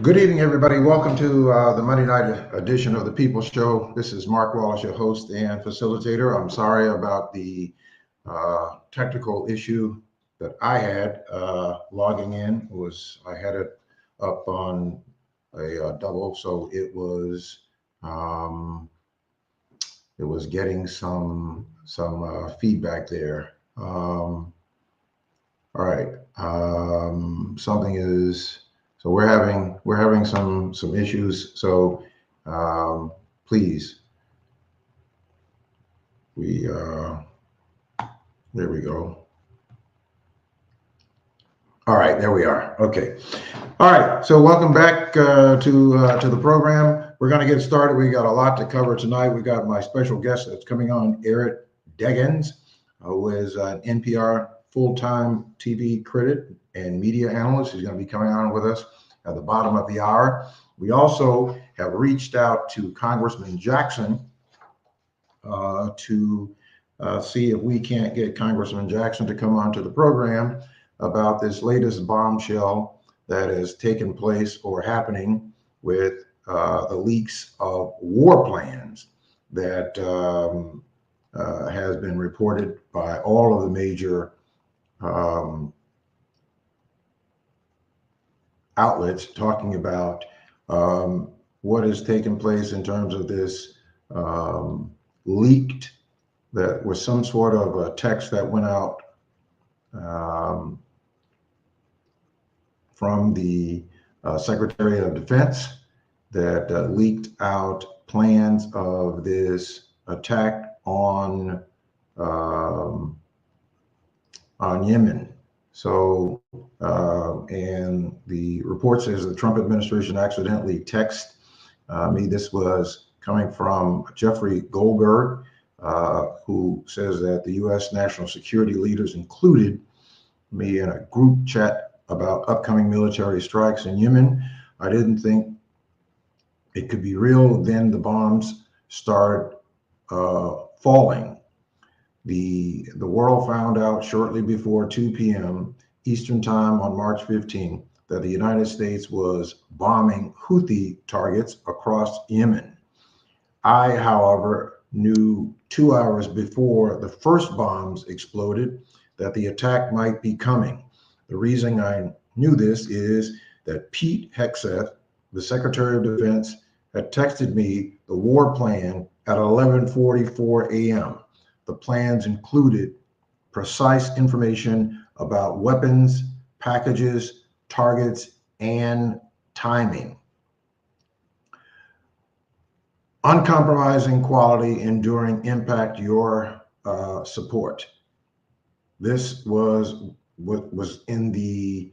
Good evening, everybody. Welcome to the Monday night edition of the People Show. This is Mark Wallace, your host and facilitator. I'm sorry about the technical issue that I had logging in. I had it up on a double, so it was getting some feedback there. All right. So we're having some issues. So please, there we go. All right, there we are. Okay. All right. So welcome back to the program. We're going to get started. We got a lot to cover tonight. We got my special guest that's coming on, Deggans, who is an NPR full-time TV critic and media analyst. He's going to be coming on with us at the bottom of the hour. We also have reached out to Congressman Jackson to see if we can't get Congressman Jackson to come onto the program about this latest bombshell that has taken place or happening with the leaks of war plans that has been reported by all of the major outlets talking about what has taken place in terms of this leaked, that was some sort of a text that went out from the Secretary of Defense that leaked out plans of this attack on Yemen. So, and the report says the Trump administration accidentally texted me. This was coming from Jeffrey Goldberg, who says that the U.S. national security leaders included me in a group chat about upcoming military strikes in Yemen. I didn't think it could be real. Then the bombs started falling. The world found out shortly before 2 p.m. Eastern time on March 15 that the United States was bombing Houthi targets across Yemen. I, however, knew 2 hours before the first bombs exploded that the attack might be coming. The reason I knew this is that Pete Hegseth, the Secretary of Defense, had texted me the war plan at 11:44 a.m. The plans included precise information about weapons, packages, targets, and timing. Uncompromising quality, enduring impact, your support. This was what was in the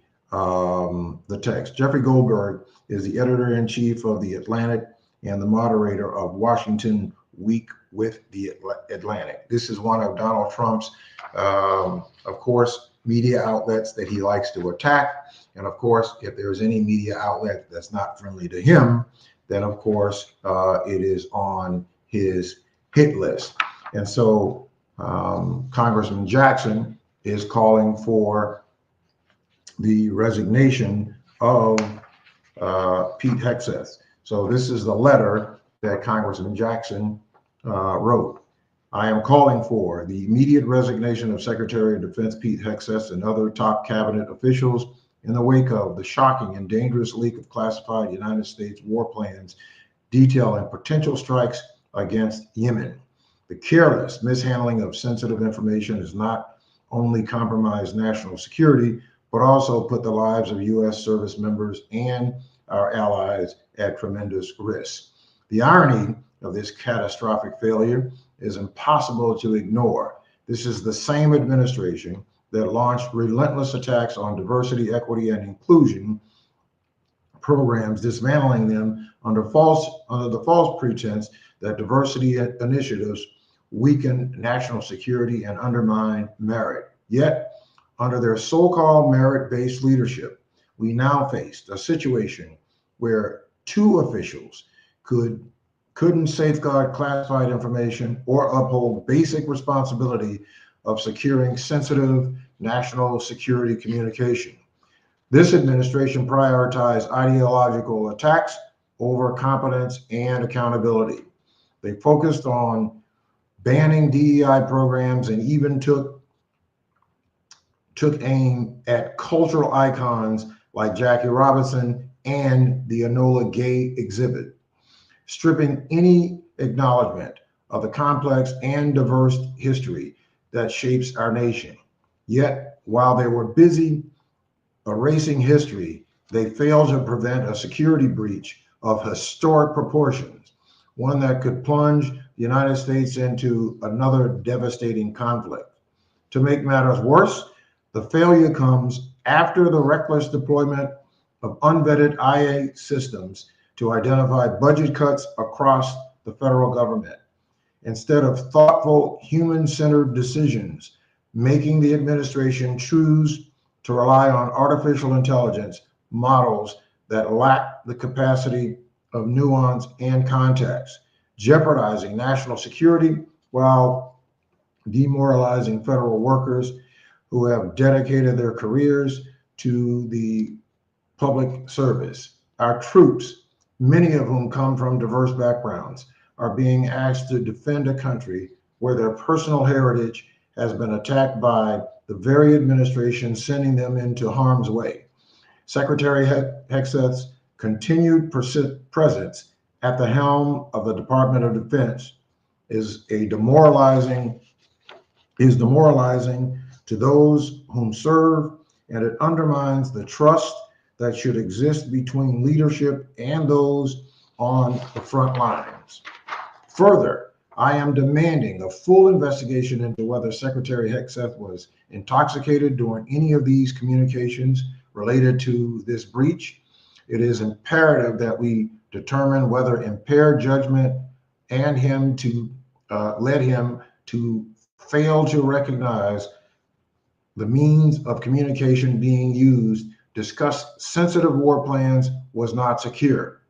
text. Jeffrey Goldberg is the editor-in-chief of The Atlantic and the moderator of Washington Week with the Atlantic. This is one of Donald Trump's, of course, media outlets that he likes to attack. And of course, if there's any media outlet that's not friendly to him, then of course it is on his hit list. And so Congressman Jackson is calling for the resignation of Pete Hegseth. So this is the letter that Congressman Jackson wrote. I am calling for the immediate resignation of Secretary of Defense Pete Hegseth and other top cabinet officials in the wake of the shocking and dangerous leak of classified United States war plans detailing potential strikes against Yemen. The careless mishandling of sensitive information has not only compromised national security, but also put the lives of U.S. service members and our allies at tremendous risk. The irony of this catastrophic failure is impossible to ignore. This is the same administration that launched relentless attacks on diversity, equity, and inclusion programs, dismantling them under the false pretense that diversity initiatives weaken national security and undermine merit. Yet, under their so-called merit-based leadership, we now faced a situation where two officials couldn't safeguard classified information or uphold basic responsibility of securing sensitive national security communication. This administration prioritized ideological attacks over competence and accountability. They focused on banning DEI programs and even took aim at cultural icons like Jackie Robinson and the Enola Gay exhibit, stripping any acknowledgement of the complex and diverse history that shapes our nation. Yet, while they were busy erasing history, they failed to prevent a security breach of historic proportions, one that could plunge the United States into another devastating conflict. To make matters worse, the failure comes after the reckless deployment of unvetted IA systems to identify budget cuts across the federal government. Instead of thoughtful, human-centered decisions, making the administration choose to rely on artificial intelligence models that lack the capacity of nuance and context, jeopardizing national security while demoralizing federal workers who have dedicated their careers to the public service. Our troops, many of whom come from diverse backgrounds, are being asked to defend a country where their personal heritage has been attacked by the very administration sending them into harm's way. Secretary Hegseth's continued presence at the helm of the Department of Defense is demoralizing to those whom serve, and it undermines the trust that should exist between leadership and those on the front lines. Further, I am demanding a full investigation into whether Secretary Hegseth was intoxicated during any of these communications related to this breach. It is imperative that we determine whether impaired judgment and led him to fail to recognize the means of communication being used, discuss sensitive war plans was not secure.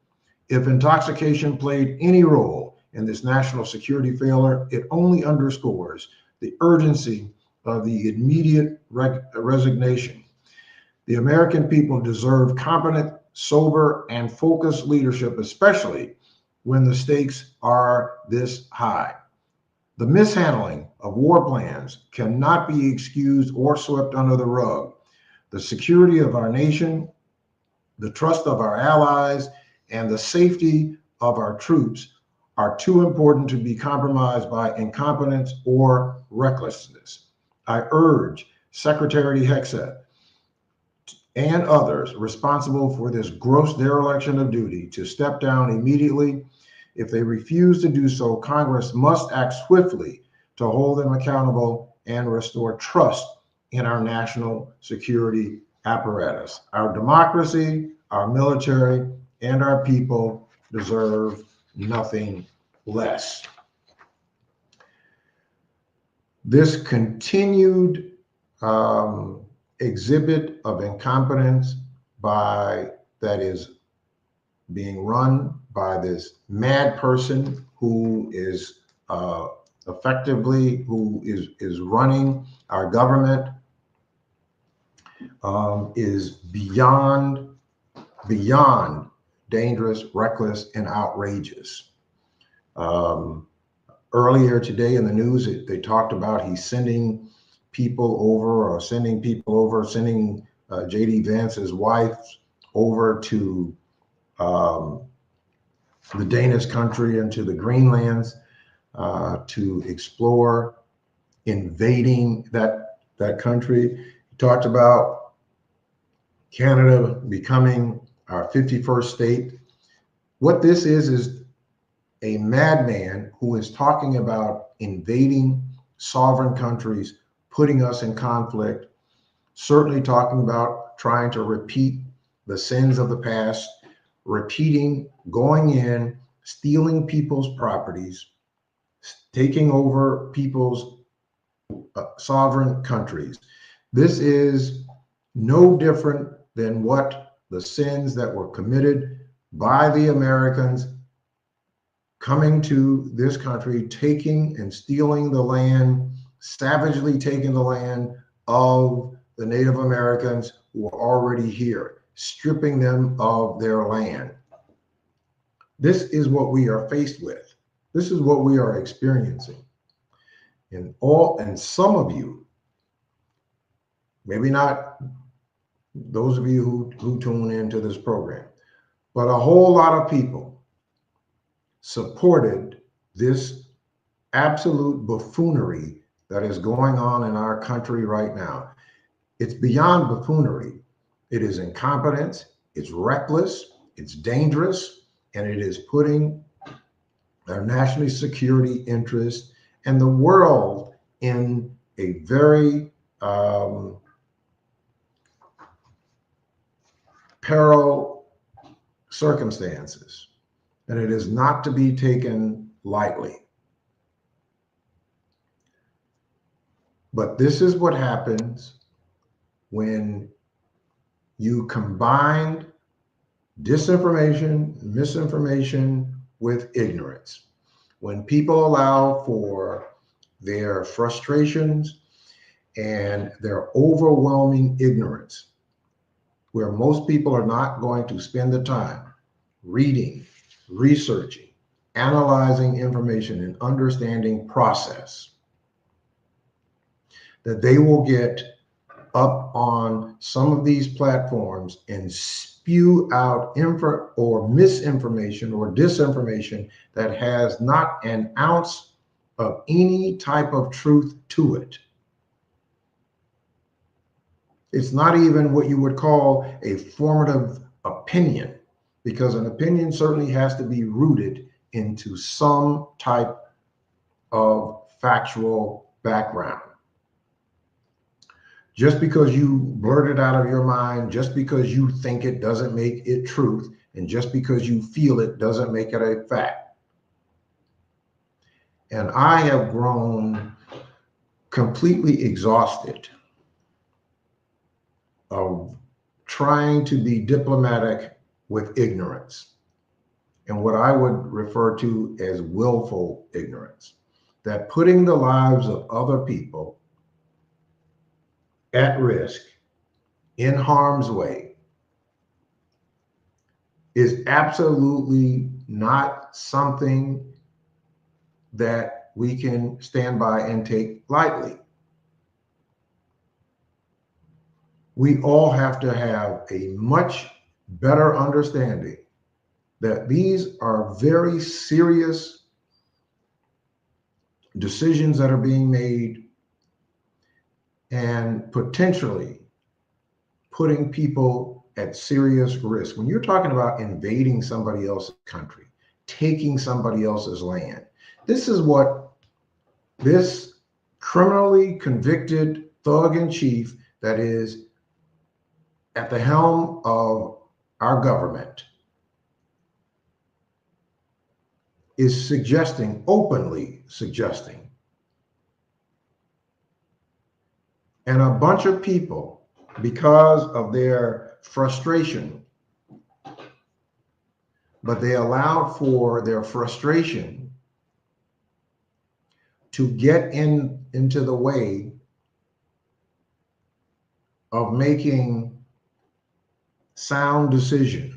If intoxication played any role in this national security failure, it only underscores the urgency of the immediate resignation. The American people deserve competent, sober, and focused leadership, especially when the stakes are this high. The mishandling of war plans cannot be excused or swept under the rug. The security of our nation, the trust of our allies, and the safety of our troops are too important to be compromised by incompetence or recklessness. I urge Secretary Hegseth and others responsible for this gross dereliction of duty to step down immediately. If they refuse to do so, Congress must act swiftly to hold them accountable and restore trust in our national security apparatus. Our democracy, our military, and our people deserve nothing less. This continued exhibit of incompetence that is being run by this mad person who is running our government is beyond dangerous, reckless, and outrageous. Earlier today in the news, they talked about he's sending J.D. Vance's wife over to the Danish country and to the Greenlands to explore invading that country. He talked about Canada becoming our 51st state. What this is a madman who is talking about invading sovereign countries, putting us in conflict, certainly talking about trying to repeat the sins of the past, going in, stealing people's properties, taking over people's sovereign countries. This is no different than what the sins that were committed by the Americans coming to this country, taking and stealing the land, savagely taking the land of the Native Americans who are already here, stripping them of their land. This is what we are faced with. This is what we are experiencing. And some of you, maybe not those of you who tune into this program, but a whole lot of people supported this absolute buffoonery that is going on in our country right now. It's beyond buffoonery. It is incompetence, it's reckless, it's dangerous, and it is putting our national security interests and the world in a very peril circumstances, and it is not to be taken lightly. But this is what happens when you combine disinformation, misinformation with ignorance. When people allow for their frustrations and their overwhelming ignorance, where most people are not going to spend the time reading, researching, analyzing information, and understanding process, that they will get up on some of these platforms and spew out misinformation or disinformation that has not an ounce of any type of truth to it. It's not even what you would call a formative opinion, because an opinion certainly has to be rooted into some type of factual background. Just because you blurt it out of your mind, just because you think it doesn't make it truth, and just because you feel it doesn't make it a fact. And I have grown completely exhausted of trying to be diplomatic with ignorance, and what I would refer to as willful ignorance, that putting the lives of other people at risk, in harm's way, is absolutely not something that we can stand by and take lightly. We all have to have a much better understanding that these are very serious decisions that are being made and potentially putting people at serious risk. When you're talking about invading somebody else's country, taking somebody else's land, this is what this criminally convicted thug in chief that is at the helm of our government is suggesting, openly suggesting. And a bunch of people, because of their frustration, but they allowed for their frustration to get into the way of making sound decisions.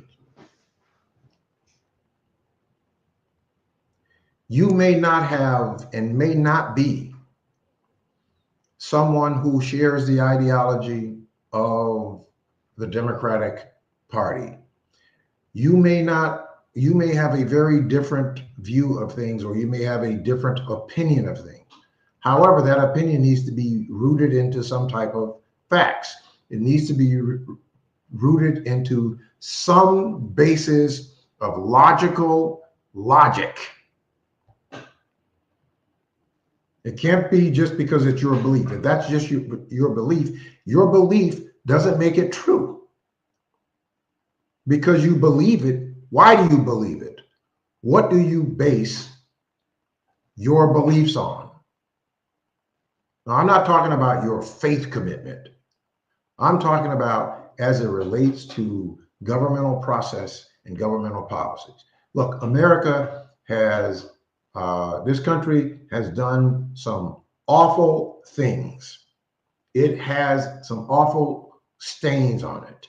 You may not have and may not be someone who shares the ideology of the Democratic Party. You may have a very different view of things, or you may have a different opinion of things. However, that opinion needs to be rooted into some type of facts. It needs to be rooted into some basis of logic. It can't be just because it's your belief. If that's just your belief doesn't make it true. Because you believe it, why do you believe it? What do you base your beliefs on? Now, I'm not talking about your faith commitment. I'm talking about as it relates to governmental process and governmental policies. Look, America has, this country has done some awful things. It has some awful stains on it.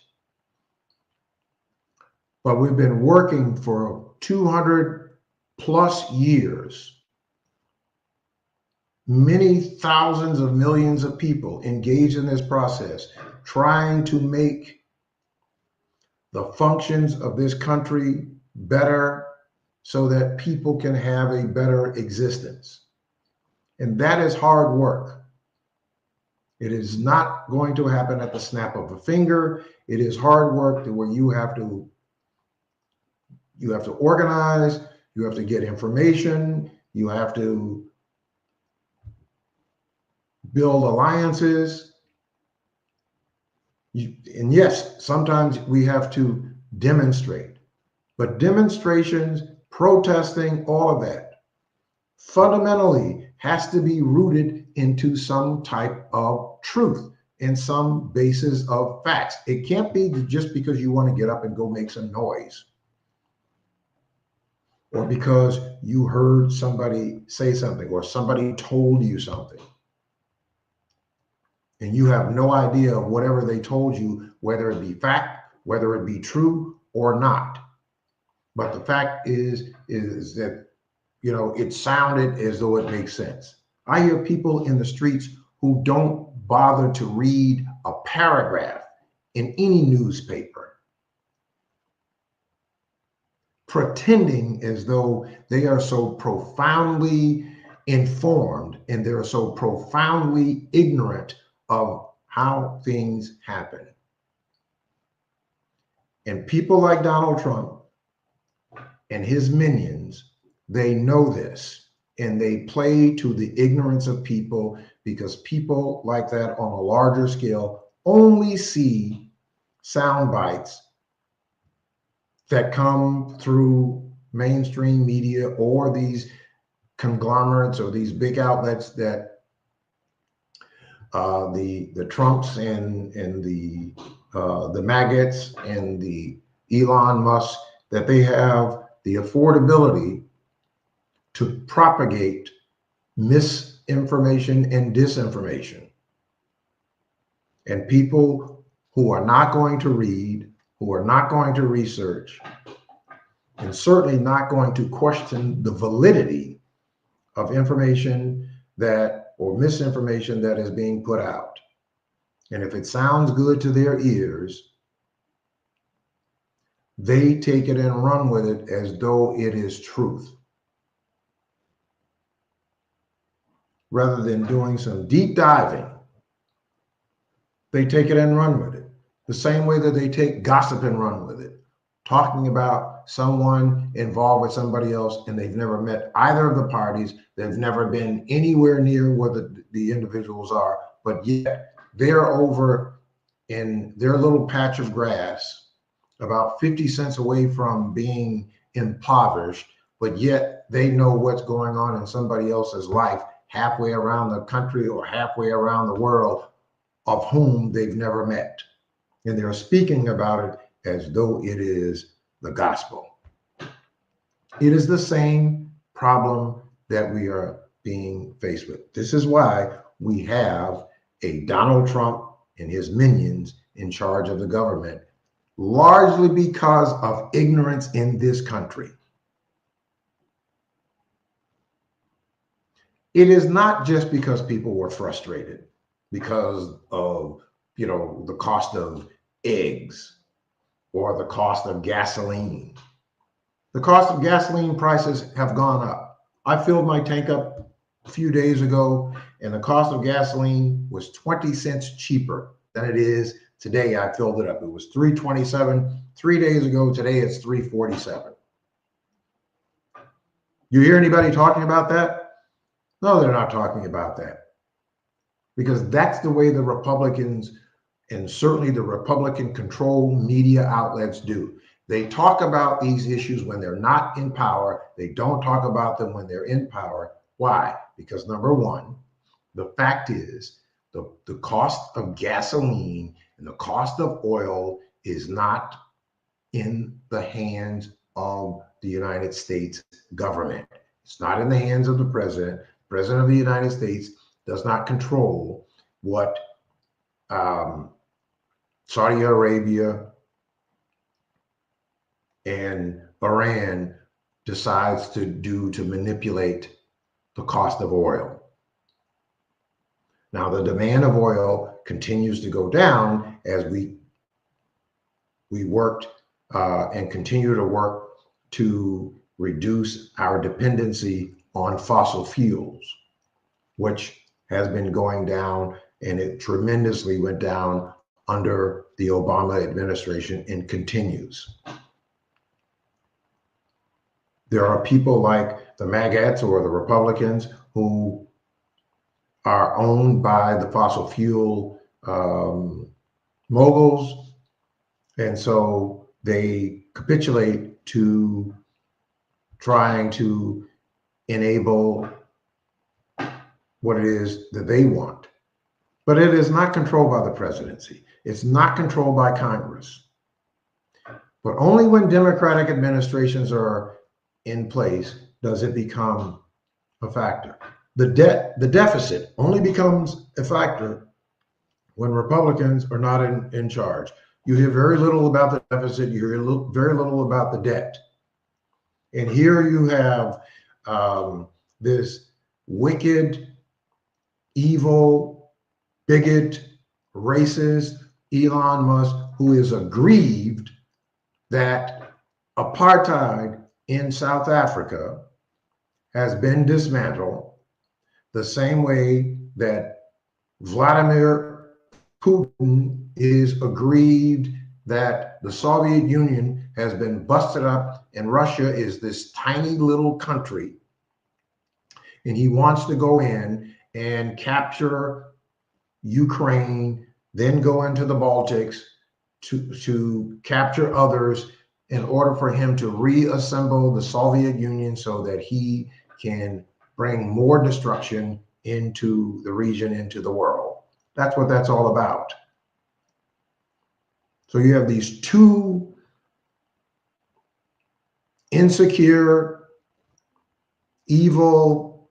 But we've been working for 200 plus years. Many thousands of millions of people engaged in this process, trying to make the functions of this country better so that people can have a better existence. And that is hard work. It is not going to happen at the snap of a finger. It is hard work where you have to organize, you have to get information, you have to build alliances. And yes, sometimes we have to demonstrate, but demonstrations, protesting, all of that fundamentally has to be rooted into some type of truth and some basis of facts. It can't be just because you want to get up and go make some noise, or because you heard somebody say something or somebody told you something, and you have no idea of whatever they told you, whether it be fact, whether it be true or not. But the fact is that, you know, it sounded as though it makes sense. I hear people in the streets who don't bother to read a paragraph in any newspaper, pretending as though they are so profoundly informed and they're so profoundly ignorant of how things happen. And people like Donald Trump and his minions, they know this, and they play to the ignorance of people, because people like that on a larger scale only see sound bites that come through mainstream media or these conglomerates or these big outlets that the Trumps and the maggots and the Elon Musk, that they have the affordability to propagate misinformation and disinformation. And people who are not going to read, who are not going to research, and certainly not going to question the validity of information that, or misinformation that is being put out. And if it sounds good to their ears, they take it and run with it as though it is truth, rather than doing some deep diving. They take it and run with it. The same way that they take gossip and run with it, talking about someone involved with somebody else, and they've never met either of the parties. They've never been anywhere near where the individuals are, but yet they're over in their little patch of grass, about 50 cents away from being impoverished, but yet they know what's going on in somebody else's life halfway around the country or halfway around the world, of whom they've never met. And they're speaking about it as though it is the gospel. It is the same problem that we are being faced with. This is why we have a Donald Trump and his minions in charge of the government, largely because of ignorance in this country. It is not just because people were frustrated because of, you know, the cost of eggs or the cost of gasoline. The cost of gasoline prices have gone up. I filled my tank up a few days ago, and the cost of gasoline was 20 cents cheaper than it is today. I filled it up. It was $3.27 3 days ago. Today it's $3.47. You hear anybody talking about that? No, they're not talking about that, because that's the way the Republicans, and certainly the Republican-controlled media outlets, do. They talk about these issues when they're not in power. They don't talk about them when they're in power. Why? Because number one, the fact is the cost of gasoline and the cost of oil is not in the hands of the United States government. It's not in the hands of the president. The president of the United States does not control what Saudi Arabia and Iran decides to do to manipulate the cost of oil. Now, the demand of oil continues to go down as we worked and continue to work to reduce our dependency on fossil fuels, which has been going down, and it tremendously went down under the Obama administration and continues. There are people like the MAGATs or the Republicans who are owned by the fossil fuel moguls, and so they capitulate to trying to enable what it is that they want. But it is not controlled by the presidency. It's not controlled by Congress. But only when Democratic administrations are in place does it become a factor. The deficit only becomes a factor when Republicans are not in charge. You hear very little about the deficit. You hear very little about the debt. And here you have this wicked, evil, bigot, racist Elon Musk, who is aggrieved that apartheid in South Africa has been dismantled the same way that Vladimir Putin is aggrieved that the Soviet Union has been busted up and Russia is this tiny little country. And he wants to go in and capture Ukraine, then go into the Baltics to capture others in order for him to reassemble the Soviet Union so that he can bring more destruction into the region, into the world. That's what that's all about. So you have these two insecure, evil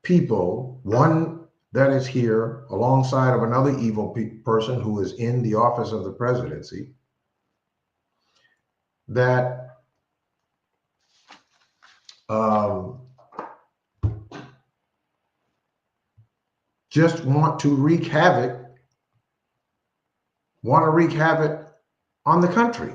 people, one that is here alongside of another evil person who is in the office of the presidency, that just want to wreak havoc on the country.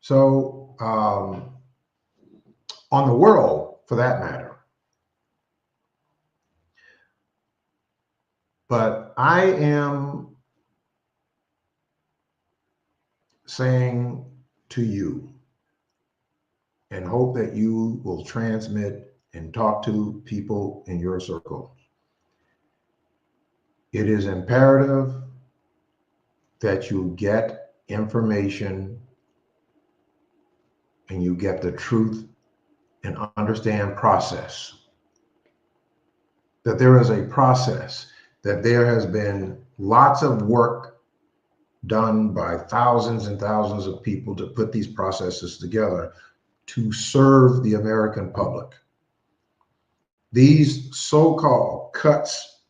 So on the world, for that matter. But I am saying to you, and hope that you will transmit and talk to people in your circle, it is imperative that you get information and you get the truth and understand process. That there is a process, that there has been lots of work done by thousands and thousands of people to put these processes together to serve the American public. These so-called cuts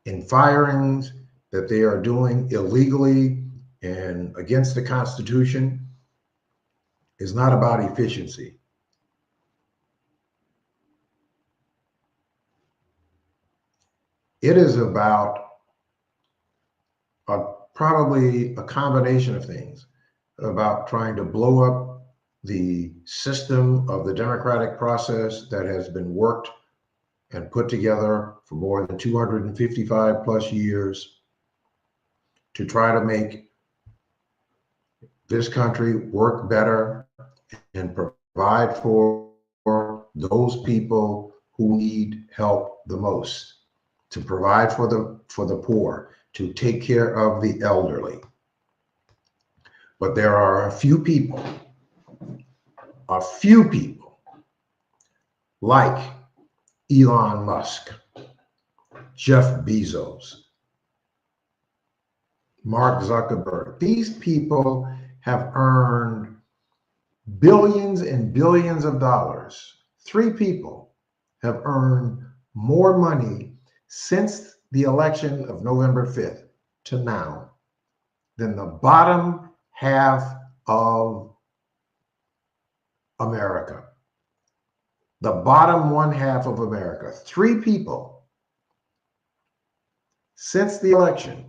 and firings that they are doing illegally and against the Constitution is not about efficiency. It is about probably a combination of things, about trying to blow up the system of the democratic process that has been worked and put together for more than 255 plus years to try to make this country work better and provide for those people who need help the most, to provide for the poor, to take care of the elderly. But there are a few people like Elon Musk, Jeff Bezos, Mark Zuckerberg. These people have earned billions and billions of dollars. 3 people have earned more money since the election of November 5th to now than the bottom half of America. The bottom one half of America. 3 people since the election.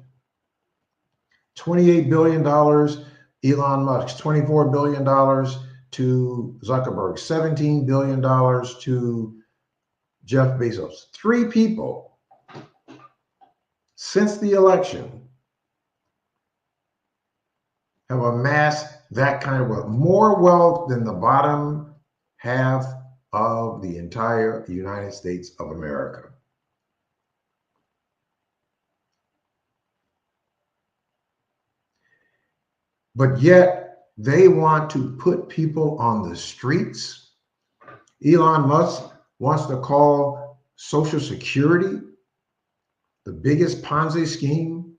$28 billion, Elon Musk, $24 billion to Zuckerberg, $17 billion to Jeff Bezos. 3 people since the election have amassed that kind of wealth, more wealth than the bottom half of the entire United States of America. But yet they want to put people on the streets. Elon Musk wants to call Social Security the biggest Ponzi scheme.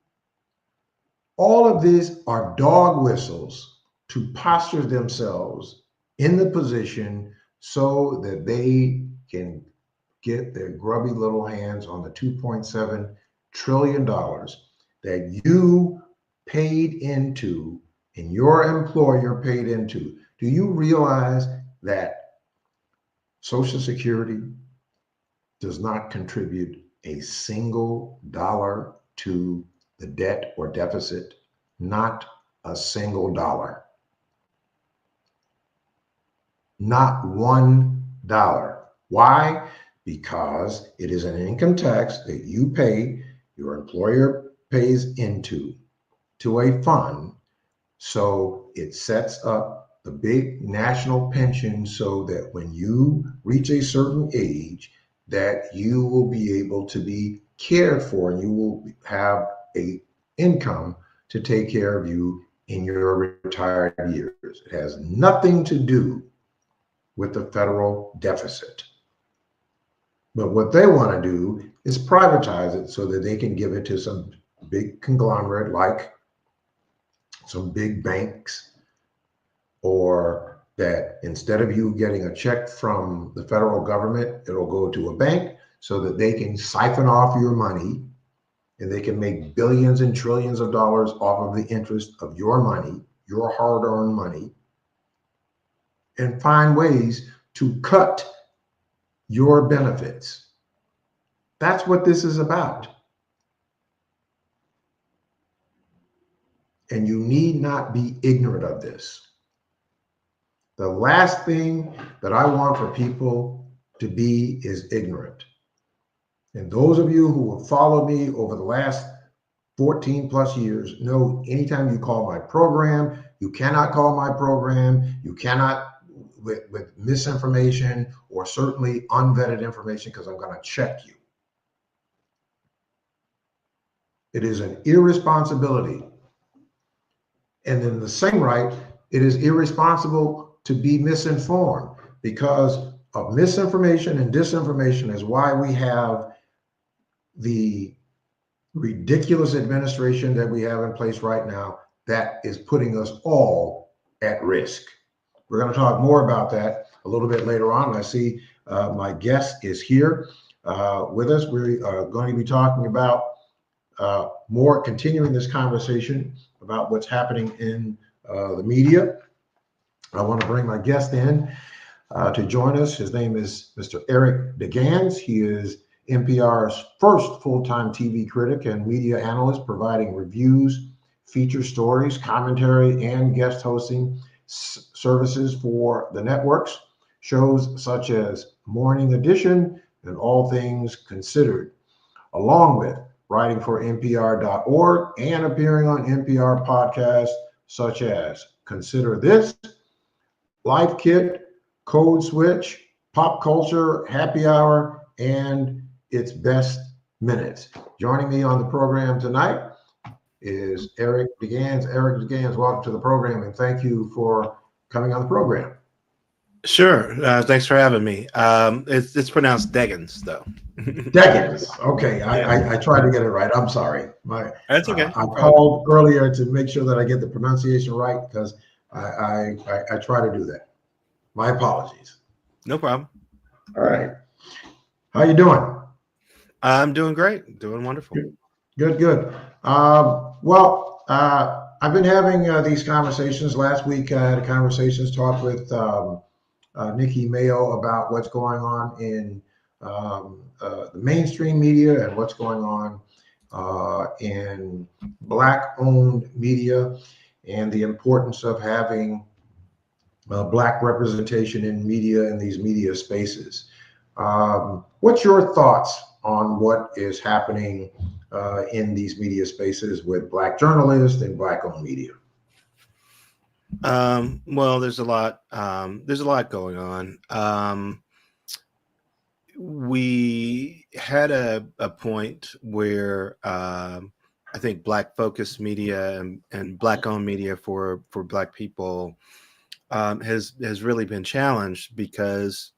All of these are dog whistles to posture themselves in the position so that they can get their grubby little hands on the $2.7 trillion that you paid into and your employer paid into. Do you realize that Social Security does not contribute a single dollar to the debt or deficit? Not a single dollar. Not $1. Why? Because it is an income tax that you pay, your employer pays into to a fund. So it sets up the big national pension so that when you reach a certain age, that you will be able to be cared for and you will have a income to take care of you in your retired years. It has nothing to do with the federal deficit. But what they want to do is privatize it so that they can give it to some big conglomerate like some big banks, or that instead of you getting a check from the federal government, it'll go to a bank so that they can siphon off your money and they can make billions and trillions of dollars off of the interest of your money, your hard-earned money, and find ways to cut your benefits. That's what this is about. And you need not be ignorant of this. The last thing that I want for people to be is ignorant. And those of you who have followed me over the last 14 plus years know anytime you call my program, you cannot call my program, you cannot with misinformation or certainly unvetted information, because I'm going to check you. It is an irresponsibility. And in the same right, it is irresponsible to be misinformed, because of misinformation and disinformation is why we have the ridiculous administration that we have in place right now that is putting us all at risk. We're going to talk more about that a little bit later on. I see my guest is here with us. We are going to be talking about continuing this conversation about what's happening in the media. I want to bring my guest in to join us. His name is Mr. Eric Deggans. He is NPR's first full-time TV critic and media analyst, providing reviews, feature stories, commentary, and guest hosting services for the networks, shows such as Morning Edition and All Things Considered, along with writing for NPR.org and appearing on NPR podcasts such as Consider This, Life Kit, Code Switch, Pop Culture, Happy Hour, and Its Best Minutes. Joining me on the program tonight is Eric Deggans. Eric Deggans, welcome to the program, and thank you for coming on the program. Sure. Thanks for having me. It's pronounced Deggans, though. Deggans. Okay. I tried to get it right. I'm sorry. That's okay. I called earlier to make sure that I get the pronunciation right, because I try to do that. My apologies. No problem. All right. How you doing? I'm doing great. Doing wonderful. Good, good. I've been having these conversations. Last week, I had conversations talk with Nikki Mayo about what's going on in the mainstream media and what's going on in Black-owned media and the importance of having Black representation in media in these media spaces. What's your thoughts on what is happening in these media spaces with Black journalists and Black-owned media? Well, there's a lot. There's a lot going on. We had a point where I think Black focused media and Black owned media for Black people has really been challenged because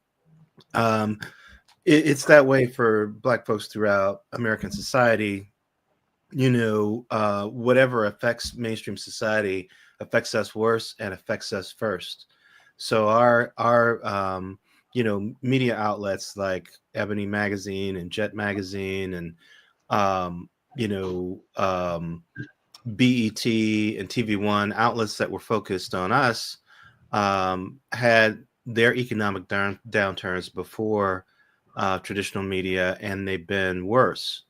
it's that way for Black folks throughout American society. Whatever affects mainstream society affects us worse and affects us first. So our media outlets like Ebony Magazine and Jet Magazine and um, you know BET and TV1 outlets that were focused on us had their economic downturns before traditional media, and they've been worse.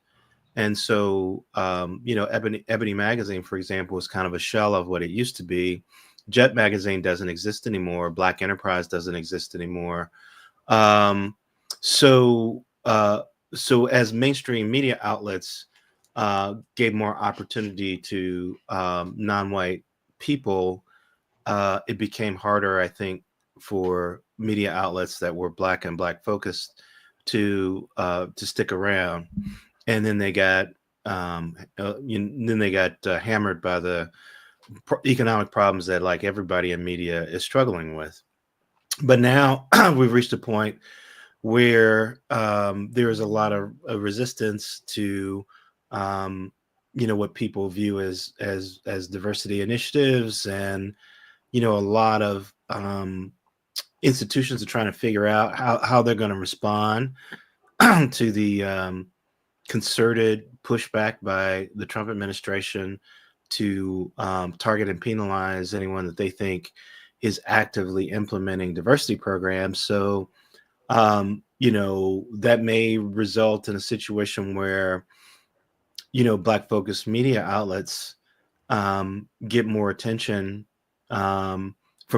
And so, Ebony Magazine, for example, is kind of a shell of what it used to be. Jet Magazine doesn't exist anymore. Black Enterprise doesn't exist anymore. Um, so, uh, so as mainstream media outlets gave more opportunity to non-white people, it became harder, I think, for media outlets that were Black and Black focused to stick around. And then they got hammered by the economic problems that like everybody in media is struggling with. But now we've reached a point where there is a lot of resistance to what people view as diversity initiatives, and a lot of institutions are trying to figure out how they're going to respond to the concerted pushback by the Trump administration to target and penalize anyone that they think is actively implementing diversity programs. So, that may result in a situation where, Black focused media outlets get more attention from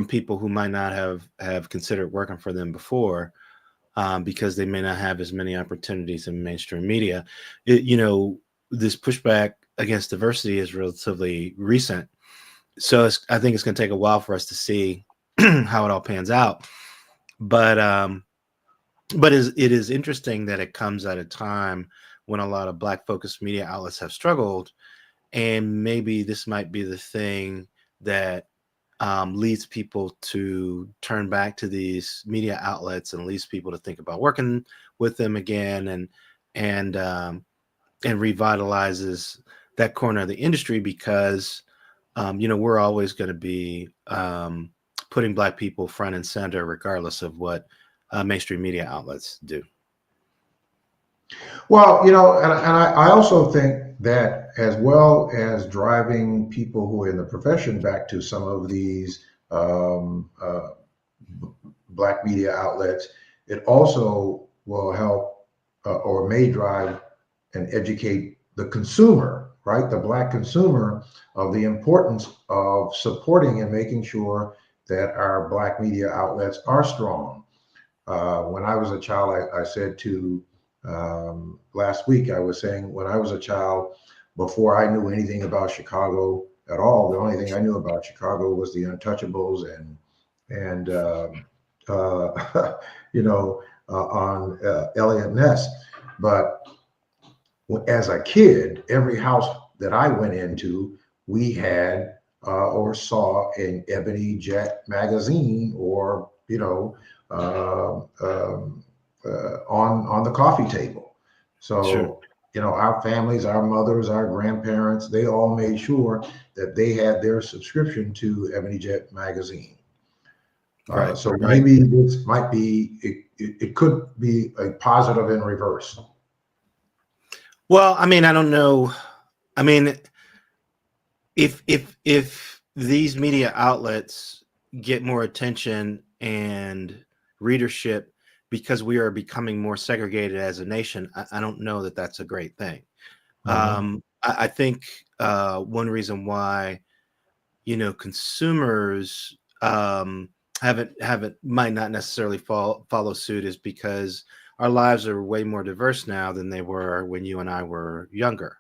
people who might not have considered working for them before. Because they may not have as many opportunities in mainstream media. This pushback against diversity is relatively recent. So I think it's going to take a while for us to see how it all pans out. But it is interesting that it comes at a time when a lot of Black focused media outlets have struggled. And maybe this might be the thing that leads people to turn back to these media outlets and leads people to think about working with them again, and revitalizes that corner of the industry because we're always going to be putting Black people front and center regardless of what mainstream media outlets do. Well, I also think that as well as driving people who are in the profession back to some of these Black media outlets, it also will help or may drive and educate the consumer, right? The Black consumer of the importance of supporting and making sure that our Black media outlets are strong. When I was a child, I said to last week, I was saying when I was a child, before I knew anything about Chicago at all, the only thing I knew about Chicago was the Untouchables and on Elliot Ness. But as a kid, every house that I went into, we had or saw an Ebony Jet magazine, or on the coffee table. So, Sure. Our families, our mothers, our grandparents, they all made sure that they had their subscription to Ebony Jet magazine. Right. So Right. maybe this might be, it could be a positive in reverse. Well, I mean, I don't know. I mean, if these media outlets get more attention and readership because we are becoming more segregated as a nation, I don't know that that's a great thing. Mhm. I think one reason why consumers haven't might not necessarily follow suit is because our lives are way more diverse now than they were when you and I were younger.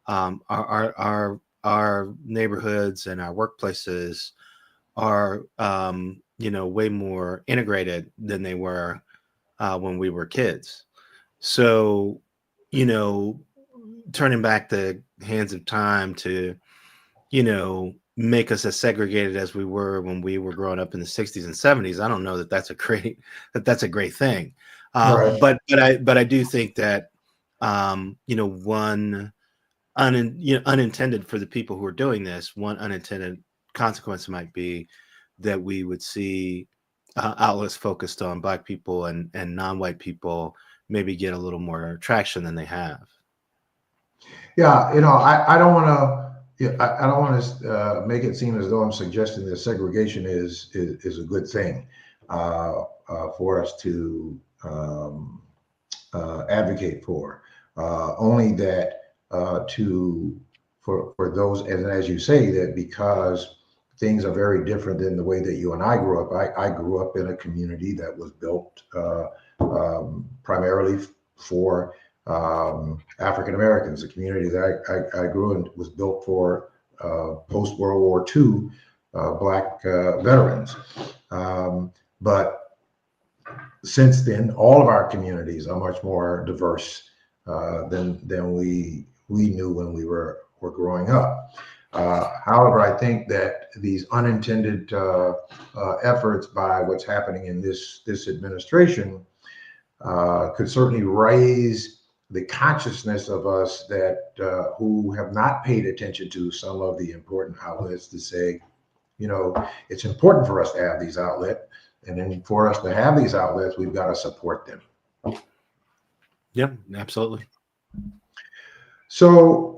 Our neighborhoods and our workplaces are way more integrated than they were when we were kids. So, you know, turning back the hands of time to make us as segregated as we were when we were growing up in the 60s and 70s. I don't know that that's a great thing. Right. But I do think that one unintended for the people who are doing this, one unintended consequence might be that we would see outlets focused on Black people and non-white people maybe get a little more traction than they have. Yeah, I don't want to. Yeah, I don't want to make it seem as though I'm suggesting that segregation is a good thing for us to advocate for. Only that to for those, and as you say, that because things are very different than the way that you and I grew up. I grew up in a community that was built primarily for African Americans. The community that I grew in was built for post World War II Black veterans. But since then, all of our communities are much more diverse than we knew when we were growing up. However, I think that these unintended efforts by what's happening in this administration could certainly raise the consciousness of us that who have not paid attention to some of the important outlets to say, it's important for us to have these outlets. And then for us to have these outlets, we've got to support them. Yeah, absolutely. So,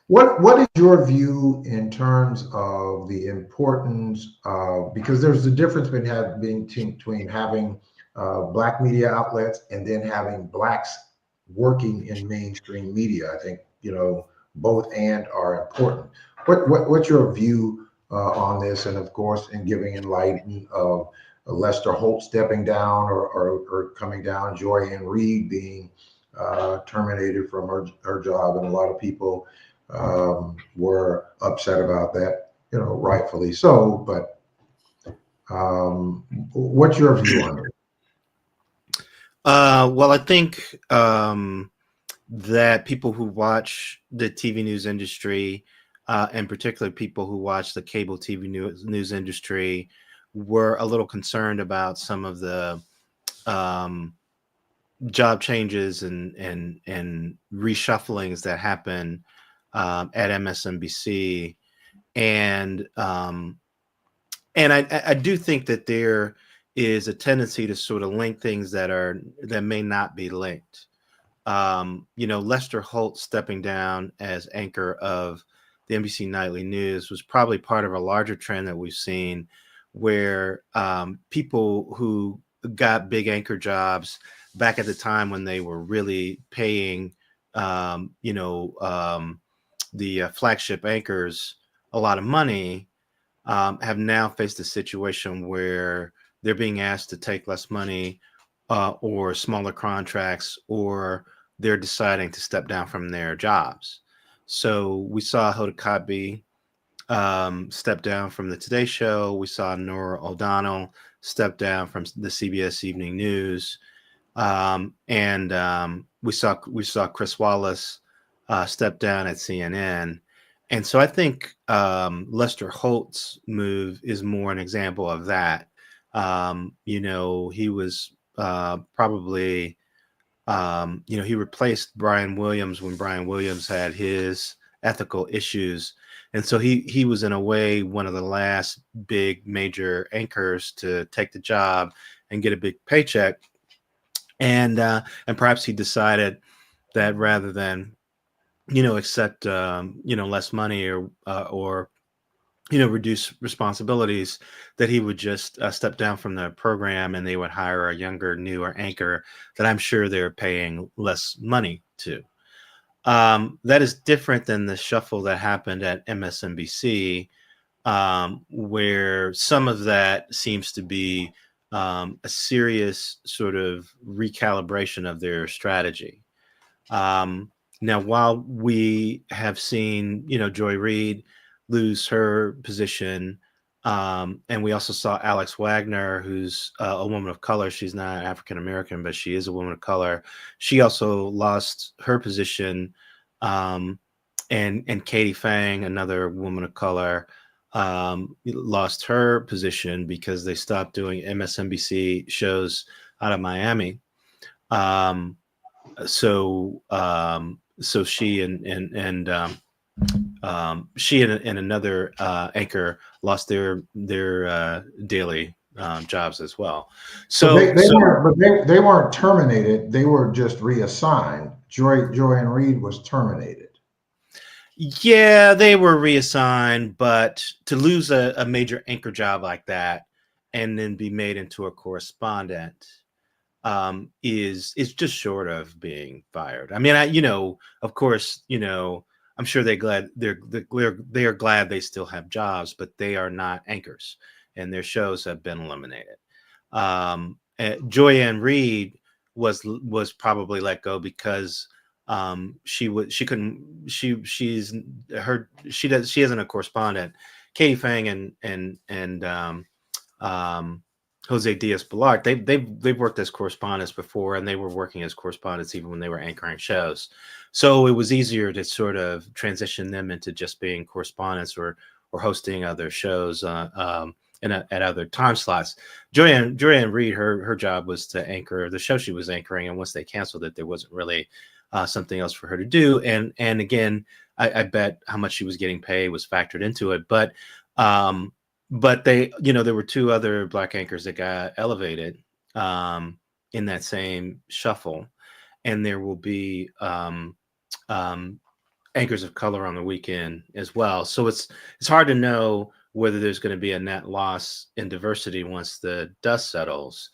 what is your view in terms of the importance of, because there's a difference between having Black media outlets and then having Blacks working in mainstream media. I think, both and are important. What's your view on this? And of course, in giving enlightenment of Lester Holt stepping down or coming down, Joy Ann Reid being terminated from her job, and a lot of people were upset about that, rightfully so. But what's your view on it? Well, I think that people who watch the TV news industry, and particularly people who watch the cable TV news industry, were a little concerned about some of the um, job changes and reshufflings that happen at MSNBC, and I do think that there is a tendency to sort of link things that may not be linked. Lester Holt stepping down as anchor of the NBC Nightly News was probably part of a larger trend that we've seen, where people who got big anchor jobs back at the time when they were really paying, the flagship anchors a lot of money, have now faced a situation where they're being asked to take less money or smaller contracts, or they're deciding to step down from their jobs. So we saw Hoda Kotb step down from the Today Show. We saw Norah O'Donnell step down from the CBS Evening News, and we saw Chris Wallace step down at CNN. And so I think Lester Holt's move is more an example of that. He was probably, he replaced Brian Williams when Brian Williams had his ethical issues. And so he was in a way one of the last big major anchors to take the job and get a big paycheck. And perhaps he decided that rather than accept less money or reduce responsibilities, that he would just step down from the program and they would hire a younger, newer anchor that I'm sure they're paying less money to. That is different than the shuffle that happened at MSNBC, where some of that seems to be a serious sort of recalibration of their strategy. Now, while we have seen, Joy Reid lose her position, and we also saw Alex Wagner, who's a woman of color. She's not African American, but she is a woman of color. She also lost her position, and Katie Fang, another woman of color, lost her position because they stopped doing MSNBC shows out of Miami. So she and another anchor lost their daily jobs as well. They weren't terminated. They were just reassigned. Joy and Reid was terminated. Yeah, they were reassigned, but to lose a major anchor job like that and then be made into a correspondent is just short of being fired. I mean, of course, I'm sure they are glad they still have jobs, but they are not anchors, and their shows have been eliminated. Joyanne Reid was probably let go because she isn't a correspondent. Katie Fang and Jose Diaz-Balart, they've worked as correspondents before, and they were working as correspondents even when they were anchoring shows. So it was easier to sort of transition them into just being correspondents or hosting other shows at other time slots. Joyanne Reid, her job was to anchor the show she was anchoring, and once they canceled it, there wasn't really something else for her to do. And again, I bet how much she was getting paid was factored into it, but they, there were two other Black anchors that got elevated in that same shuffle, and there will be anchors of color on the weekend as well. So it's hard to know whether there's going to be a net loss in diversity once the dust settles.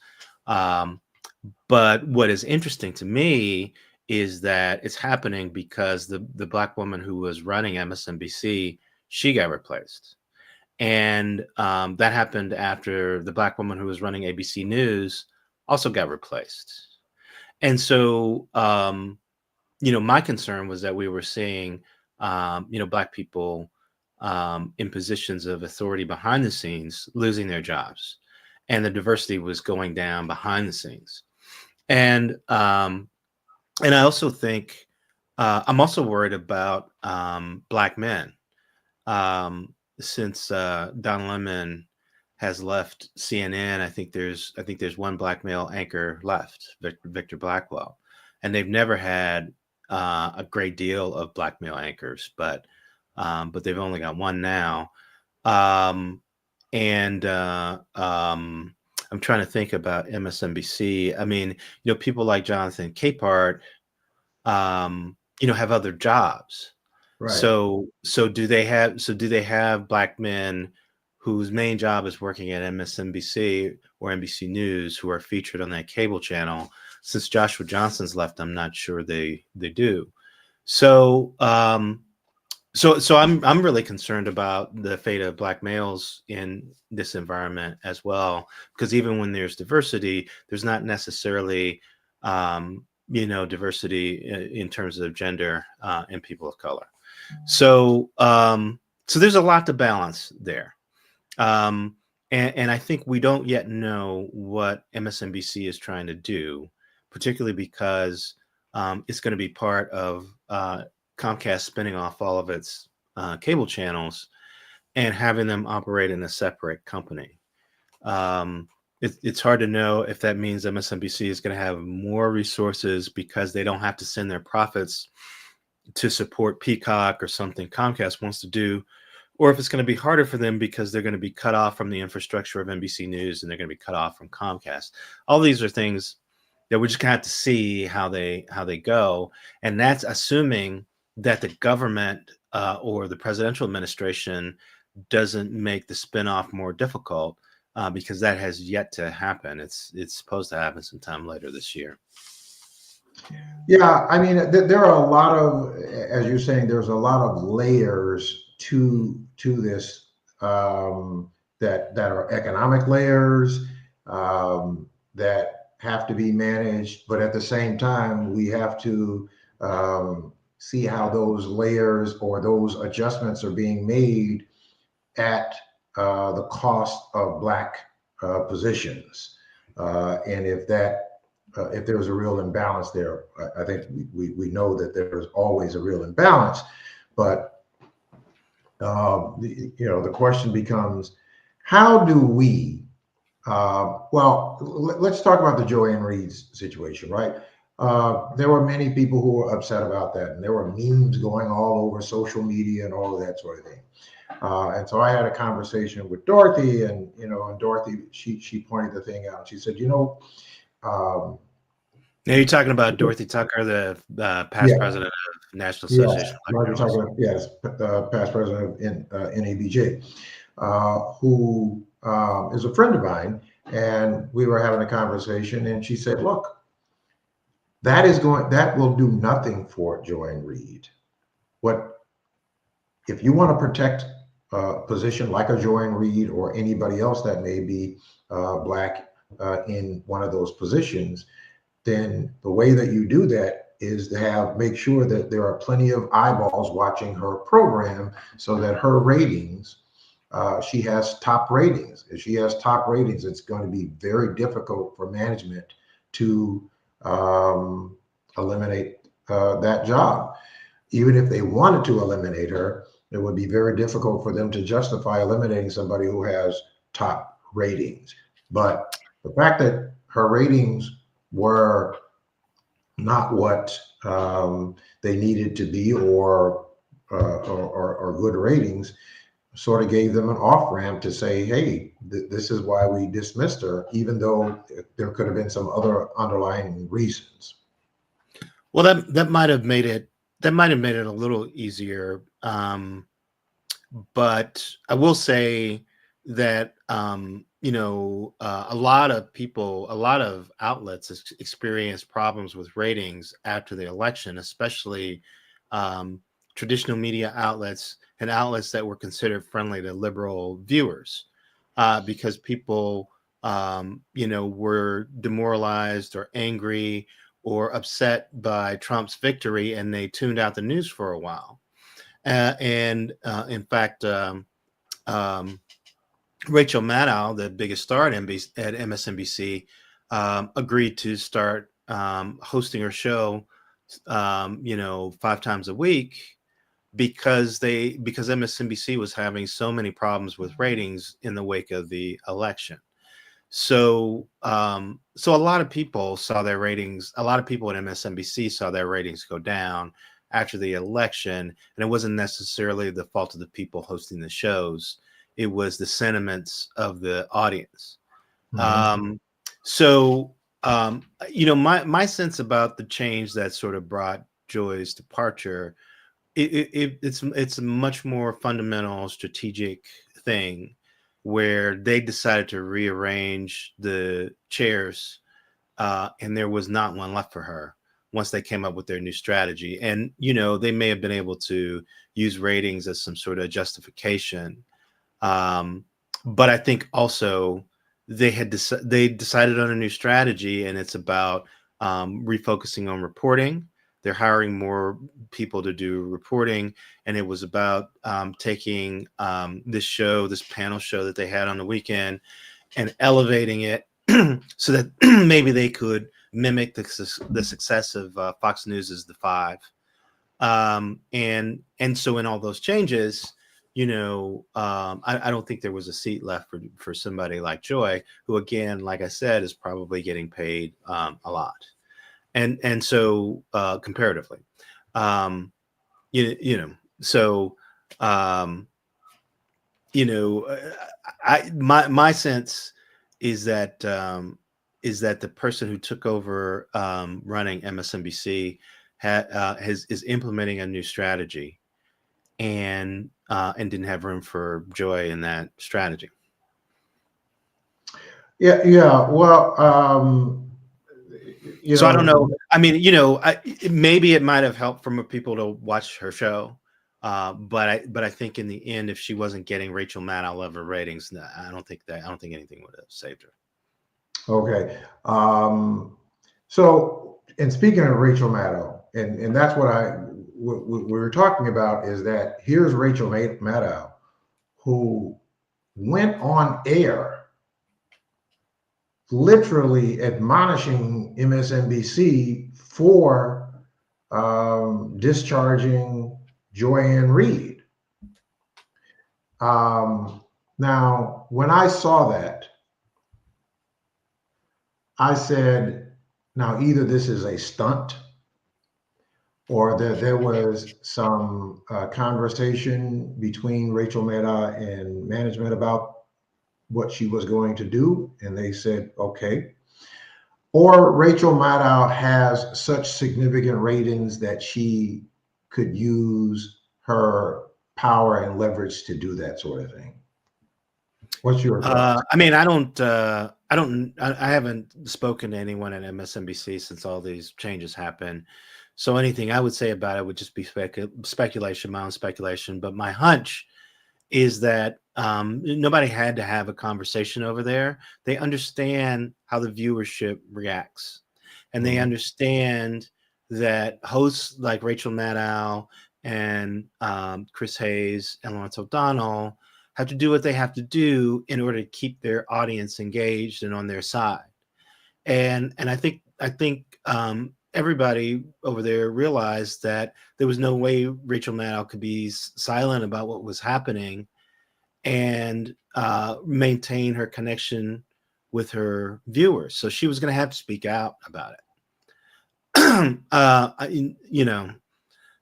But what is interesting to me is that it's happening because the Black woman who was running MSNBC, she got replaced. And that happened after the Black woman who was running ABC News also got replaced. And so, my concern was that we were seeing, Black people in positions of authority behind the scenes losing their jobs, and the diversity was going down behind the scenes. And I also think I'm also worried about Black men. Since Don Lemon has left CNN, I think there's one Black male anchor left, Victor Blackwell, and they've never had a great deal of Black male anchors, but they've only got one now. I'm trying to think about MSNBC. I mean, people like Jonathan Capehart, have other jobs. Right. So do they have Black men whose main job is working at MSNBC or NBC News who are featured on that cable channel? Since Joshua Johnson's left, I'm not sure they do. So so I'm really concerned about the fate of Black males in this environment as well, because even when there's diversity, there's not necessarily diversity in terms of gender and people of color. So there's a lot to balance there. And I think we don't yet know what MSNBC is trying to do, particularly because it's going to be part of Comcast spinning off all of its cable channels and having them operate in a separate company. It's hard to know if that means MSNBC is going to have more resources because they don't have to send their profits to support Peacock or something Comcast wants to do, or if it's going to be harder for them because they're going to be cut off from the infrastructure of NBC News and they're going to be cut off from Comcast. All these are things that we're just going to have to see how they go, and that's assuming that the government or the presidential administration doesn't make the spinoff more difficult, because that has yet to happen. It's supposed to happen sometime later this year. Yeah, I mean, there are a lot of, as you're saying, there's a lot of layers to this, that are economic layers, that have to be managed, but at the same time, we have to see how those layers or those adjustments are being made at the cost of Black positions, and if there's a real imbalance there. I think we know that there's always a real imbalance, but the question becomes, how do we? Let's talk about the Joanne Reed's situation, right? There were many people who were upset about that, and there were memes going all over social media and all of that sort of thing. And so I had a conversation with Dorothy, and Dorothy, she pointed the thing out. She said, um, Now you're talking about Dorothy Tucker, the past yeah, president of National yes, Association of Margaret Black Journalists. Tucker, yes, past president of NABJ, who is a friend of mine, and we were having a conversation, and she said, "Look, that will do nothing for Joanne Reed. What if you want to protect a position like a Joanne Reed or anybody else that may be Black in one of those positions, then the way that you do that is to make sure that there are plenty of eyeballs watching her program, so that her ratings, she has top ratings. If she has top ratings, it's going to be very difficult for management to eliminate that job. Even if they wanted to eliminate her, it would be very difficult for them to justify eliminating somebody who has top ratings. But the fact that her ratings were not what they needed to be, or good ratings, sort of gave them an off ramp to say, "Hey, this is why we dismissed her," even though there could have been some other underlying reasons. Well, that might have made it a little easier. But I will say that a lot of people, a lot of outlets experienced problems with ratings after the election, especially traditional media outlets and outlets that were considered friendly to liberal viewers, because people were demoralized or angry or upset by Trump's victory, and they tuned out the news for a while. And in fact, Rachel Maddow, the biggest star at MSNBC, agreed to start hosting her show, 5 times a week, because MSNBC was having so many problems with ratings in the wake of the election. So a lot of people saw their ratings. A lot of people at MSNBC saw their ratings go down after the election, and it wasn't necessarily the fault of the people hosting the shows. It was the sentiments of the audience. Mhm. My sense about the change that sort of brought Joy's departure, it's a much more fundamental strategic thing, where they decided to rearrange the chairs, and there was not one left for her once they came up with their new strategy. And they may have been able to use ratings as some sort of justification, but I think also they decided on a new strategy, and it's about refocusing on reporting. They're hiring more people to do reporting, and it was about taking this panel show that they had on the weekend and elevating it so that maybe they could mimic the success of Fox News's The Five. And so in all those changes, I don't think there was a seat left for somebody like Joy, who, again, like I said, is probably getting paid a lot, and so comparatively, so. you know, my sense is that the person who took over running MSNBC is implementing a new strategy, and didn't have room for joy in that strategy. Yeah. Well, So I don't know. I mean, maybe it might have helped for people to watch her show, but I think in the end, if she wasn't getting Rachel Maddow level ratings, I don't think anything would have saved her. Okay. So, and speaking of Rachel Maddow, and that's what we were talking about, is that here's Rachel Maddow, who went on air literally admonishing MSNBC for discharging Joy-Ann Reid. Now, when I saw that, I said, now either this is a stunt, or there was some conversation between Rachel Maddow and management about what she was going to do, and they said, okay. Or Rachel Maddow has such significant ratings that she could use her power and leverage to do that sort of thing. What's your thoughts? I mean, I haven't spoken to anyone at MSNBC since all these changes happened. So anything I would say about it would just be speculation, my own speculation. But my hunch is that nobody had to have a conversation over there. They understand how the viewership reacts, and they understand that hosts like Rachel Maddow and Chris Hayes and Lawrence O'Donnell have to do what they have to do in order to keep their audience engaged and on their side. And I think everybody over there realized that there was no way Rachel Maddow could be silent about what was happening and maintain her connection with her viewers. So she was going to have to speak out about it.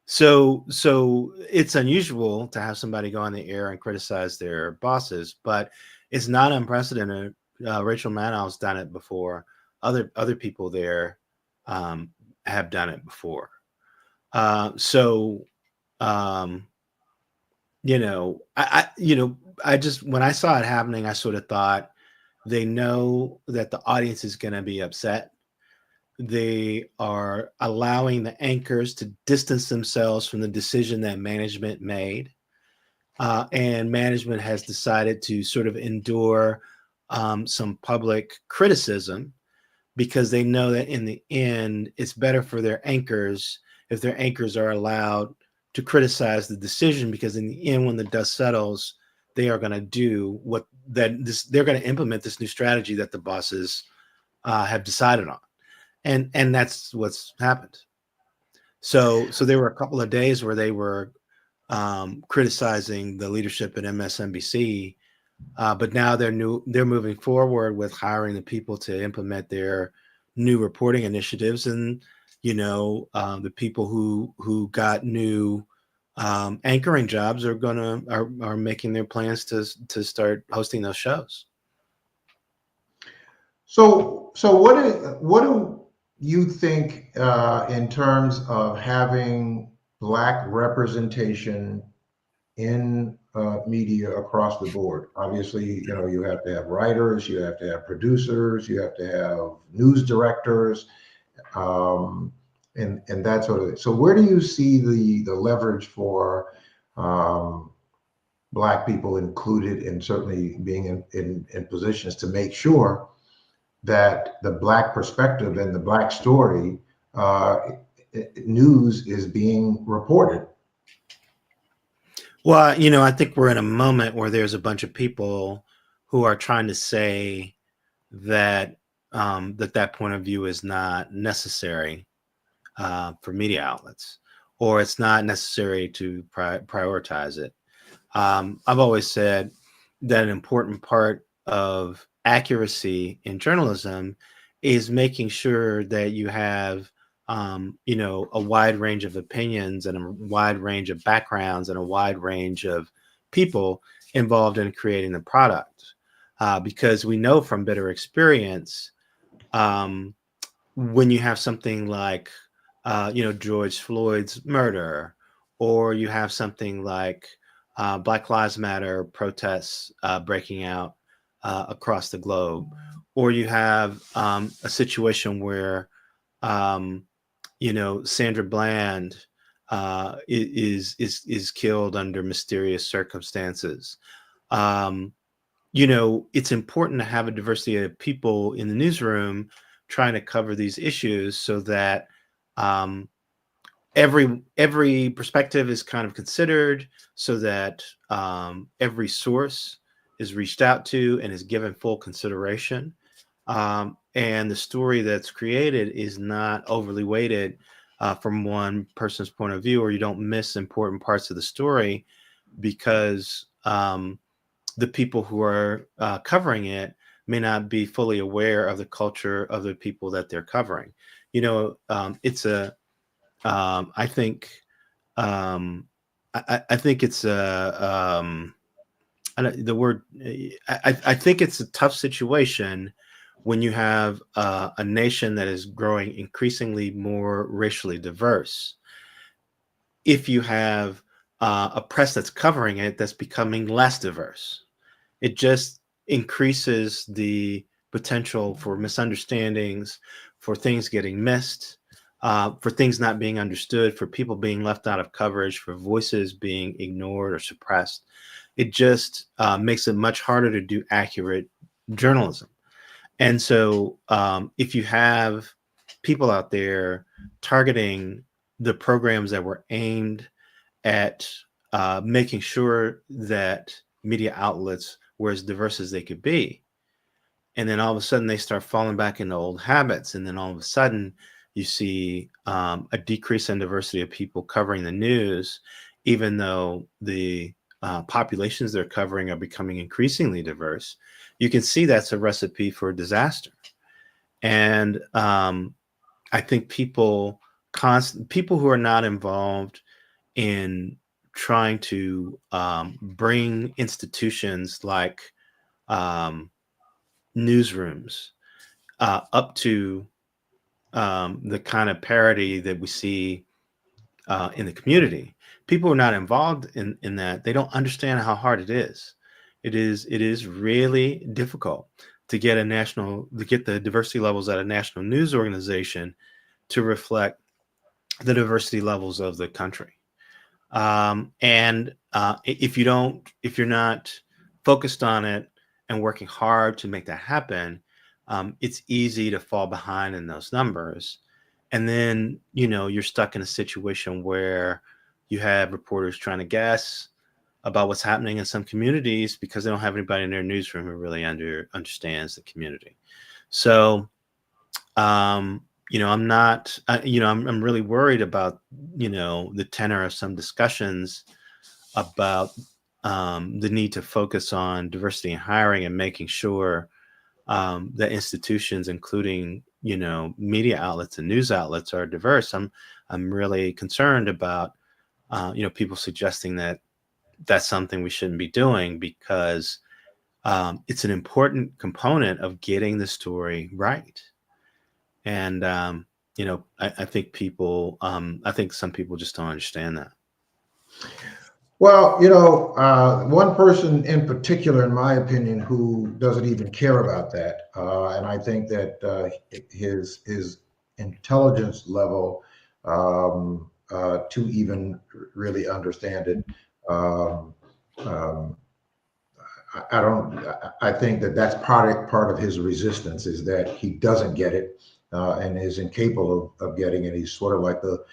So it's unusual to have somebody go on the air and criticize their bosses, but it's not unprecedented. Rachel Maddow's done it before. Other people there have done it before. I just, when I saw it happening, I sort of thought, they know that the audience is going to be upset. They are allowing the anchors to distance themselves from the decision that management made. And management has decided to sort of endure some public criticism, because they know that in the end, it's better for their anchors if their anchors are allowed to criticize the decision, because in the end, when the dust settles, they are going to do they're going to implement this new strategy that the bosses have decided on. And that's what's happened. So there were a couple of days where they were criticizing the leadership at MSNBC, but now they're moving forward with hiring the people to implement their new reporting initiatives, and the people who got new anchoring jobs are making their plans to start hosting those shows. So what do you think in terms of having Black representation in media across the board? Obviously, you have to have writers, you have to have producers, you have to have news directors, and that sort of thing. So where do you see the leverage for Black people included, and certainly being in positions to make sure that the Black perspective and the Black story news is being reported? Well, I think we're in a moment where there's a bunch of people who are trying to say that that point of view is not necessary for media outlets, or it's not necessary to prioritize it. I've always said that an important part of accuracy in journalism is making sure that you have a wide range of opinions and a wide range of backgrounds and a wide range of people involved in creating the product, because we know from bitter experience, when you have something like George Floyd's murder, or you have something like Black Lives Matter protests breaking out across the globe, or you have a situation where Sandra Bland is killed under mysterious circumstances. It's important to have a diversity of people in the newsroom trying to cover these issues, so that every perspective is kind of considered, so that every source is reached out to and is given full consideration. And the story that's created is not overly weighted from one person's point of view, or you don't miss important parts of the story because the people who are covering it may not be fully aware of the culture of the people that they're covering. It's a I think I think it's a the word I think it's a tough situation when you have a nation that is growing increasingly more racially diverse. If you have a press that's covering it that's becoming less diverse, it just increases the potential for misunderstandings, for things getting missed, for things not being understood, for people being left out of coverage, for voices being ignored or suppressed. It just makes it much harder to do accurate journalism. And so if you have people out there targeting the programs that were aimed at making sure that media outlets were as diverse as they could be, and then all of a sudden they start falling back into old habits, and then all of a sudden you see a decrease in diversity of people covering the news, even though the populations they're covering are becoming increasingly diverse. You can see that's a recipe for disaster. And I think people who are not involved in trying to bring institutions like newsrooms up to the kind of parity that we see in the community. People who are not involved in that, they don't understand how hard it is. It is really difficult to get the diversity levels at a national news organization to reflect the diversity levels of the country. And if you're not focused on it and working hard to make that happen, it's easy to fall behind in those numbers. And then, you're stuck in a situation where you have reporters trying to guess about what's happening in some communities because they don't have anybody in their newsroom who really understands the community. So, I'm not, I'm really worried about, the tenor of some discussions about the need to focus on diversity in hiring and making sure that institutions, including media outlets and news outlets, are diverse. I'm really concerned about people suggesting that that's something we shouldn't be doing, because it's an important component of getting the story right. And I think I think some people just don't understand that. Well, one person in particular, in my opinion, who doesn't even care about that, and I think that his intelligence level to even really understand it, um, um, I don't. I think that that's part of his resistance, is that he doesn't get it and is incapable of getting it. He's sort of like the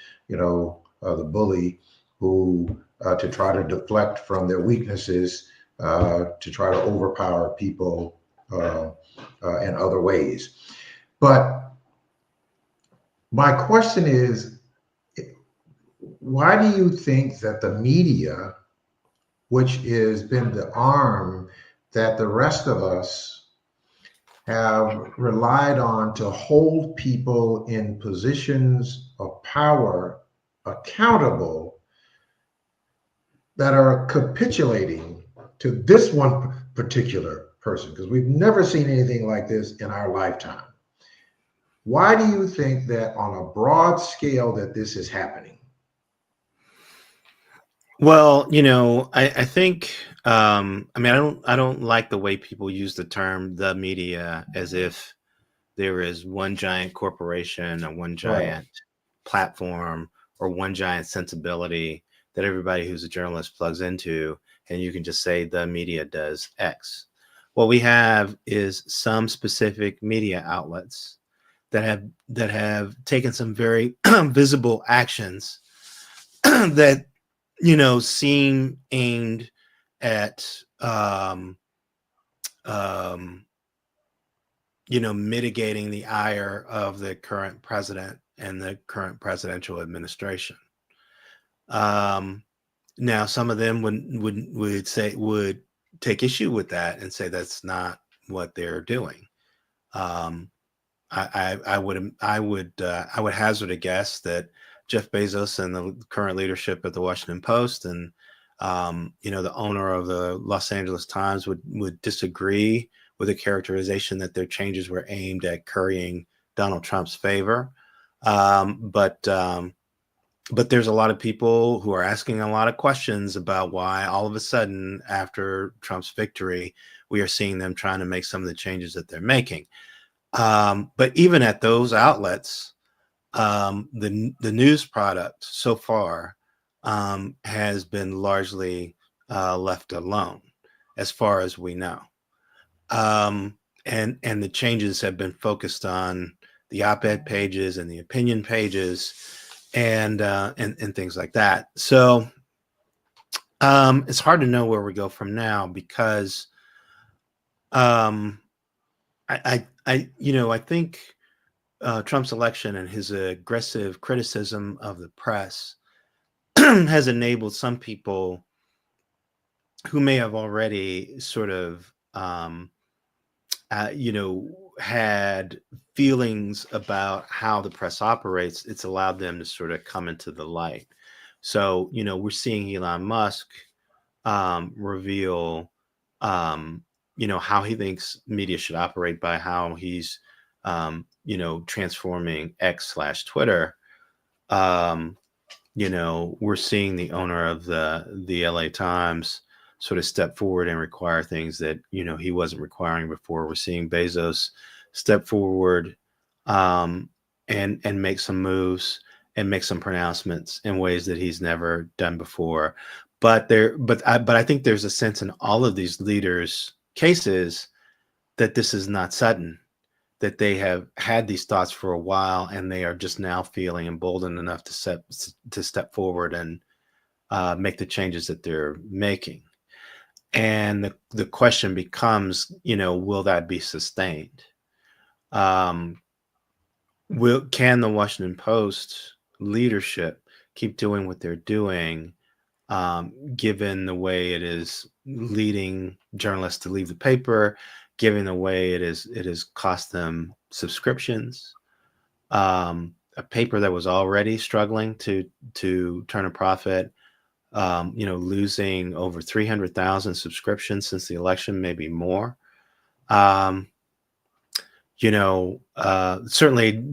bully who to try to deflect from their weaknesses, to try to overpower people in other ways. But my question is, why do you think that the media, which has been the arm that the rest of us have relied on to hold people in positions of power accountable, that are capitulating to this one particular person, because we've never seen anything like this in our lifetime. Why do you think that on a broad scale that this is happening? Well, I think I mean I don't like the way people use the term the media as if there is one giant corporation or one Right. giant platform or one giant sensibility that everybody who's a journalist plugs into, and you can just say the media does X. What we have is some specific media outlets that have taken some very visible actions that seem aimed at um, mitigating the ire of the current president and the current presidential administration. Um, Now, some of them would take issue with that and say that's not what they're doing. Um, I would hazard a guess that Jeff Bezos and the current leadership at the Washington Post and the owner of the Los Angeles Times would disagree with the characterization that their changes were aimed at currying Donald Trump's favor. But there's a lot of people who are asking a lot of questions about why all of a sudden after Trump's victory, we are seeing them trying to make some of the changes that they're making. But even at those outlets, the news product so far has been largely left alone, as far as we know. And the changes have been focused on the op-ed pages and the opinion pages and things like that. So it's hard to know where we go from now because I think Trump's election and his aggressive criticism of the press has enabled some people who may have already sort of, had feelings about how the press operates. It's allowed them to sort of come into the light. So, we're seeing Elon Musk reveal, how he thinks media should operate by how he's, transforming X/Twitter. Um, we're seeing the owner of the LA Times sort of step forward and require things that he wasn't requiring before. We're seeing Bezos step forward and make some moves and make some pronouncements in ways that he's never done before. But I think there's a sense in all of these leaders' cases that this is not sudden, that they have had these thoughts for a while and they are just now feeling emboldened enough to step forward and make the changes that they're making. And the question becomes, will that be sustained? Can the Washington Post leadership keep doing what they're doing, given the way it is leading journalists to leave the paper, given the way it has cost them subscriptions, a paper that was already struggling to turn a profit, losing over 300,000 subscriptions since the election, maybe more. Certainly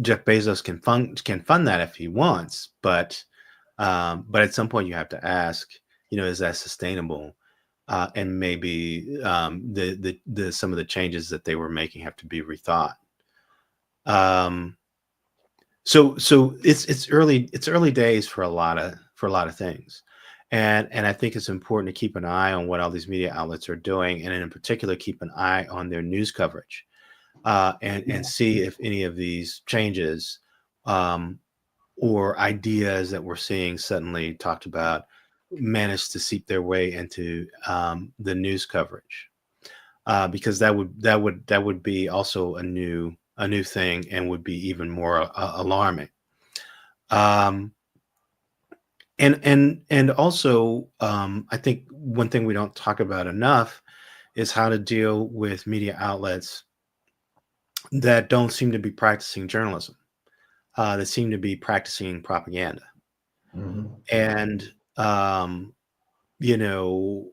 Jeff Bezos can fund that if he wants, but at some point you have to ask, is that sustainable? And maybe the some of the changes that they were making have to be rethought. So it's early days for a lot of things. And I think it's important to keep an eye on what all these media outlets are doing, and in particular, keep an eye on their news coverage, and see if any of these changes or ideas that we're seeing suddenly talked about manage to seep their way into the news coverage, because that would be also a new thing and would be even more alarming. And also, I think one thing we don't talk about enough is how to deal with media outlets that don't seem to be practicing journalism, that seem to be practicing propaganda. Mm-hmm. And you know,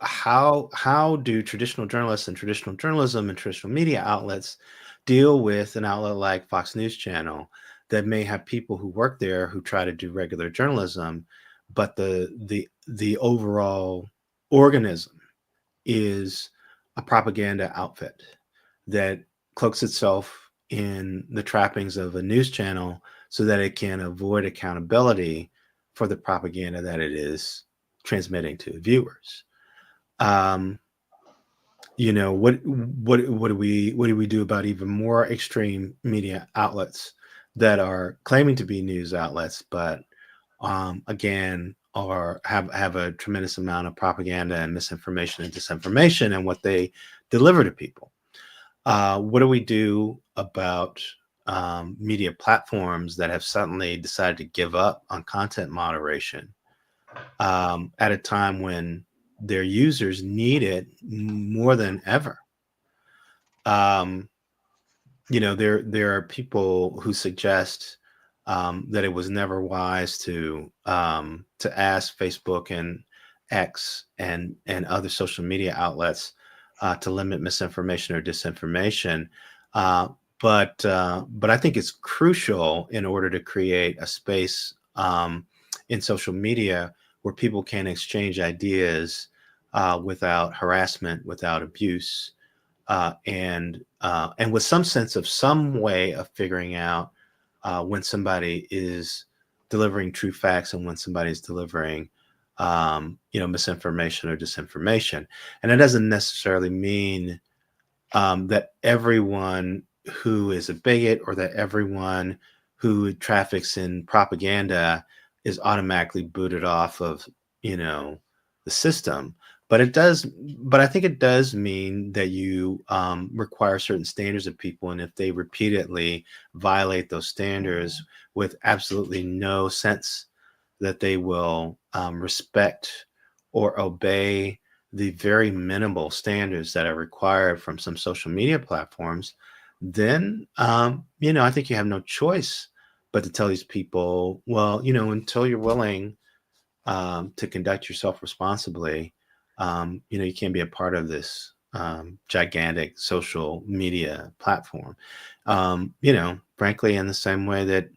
how do traditional journalists and traditional journalism and traditional media outlets deal with an outlet like Fox News Channel that may have people who work there who try to do regular journalism, but the overall organism is a propaganda outfit that cloaks itself in the trappings of a news channel so that it can avoid accountability for the propaganda that it is transmitting to viewers. Um, what do we do about even more extreme media outlets that are claiming to be news outlets, but again, are have a tremendous amount of propaganda and misinformation and disinformation and what they deliver to people? What do we do about media platforms that have suddenly decided to give up on content moderation at a time when their users need it more than ever? Um, there are people who suggest that it was never wise to ask Facebook and X and other social media outlets to limit misinformation or disinformation. Uh, but I think it's crucial in order to create a space in social media where people can exchange ideas without harassment, without abuse, and with some sense of some way of figuring out when somebody is delivering true facts and when somebody is delivering misinformation or disinformation. And it doesn't necessarily mean that everyone who is a bigot or that everyone who traffics in propaganda is automatically booted off of the system. But I think it does mean that you require certain standards of people, and if they repeatedly violate those standards with absolutely no sense that they will respect or obey the very minimal standards that are required from some social media platforms, then I think you have no choice but to tell these people, well, until you're willing to conduct yourself responsibly, you can't be a part of this gigantic social media platform. Frankly, in the same way that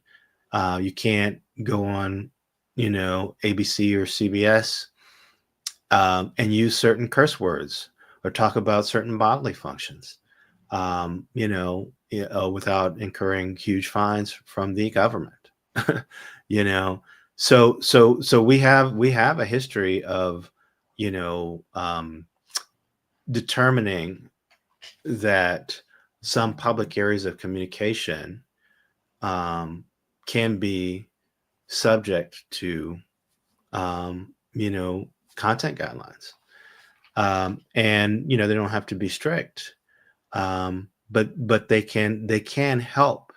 you can't go on, ABC or CBS and use certain curse words or talk about certain bodily functions, without incurring huge fines from the government. you know, so we have a history of, determining that some public areas of communication can be subject to, content guidelines. And they don't have to be strict, but they can help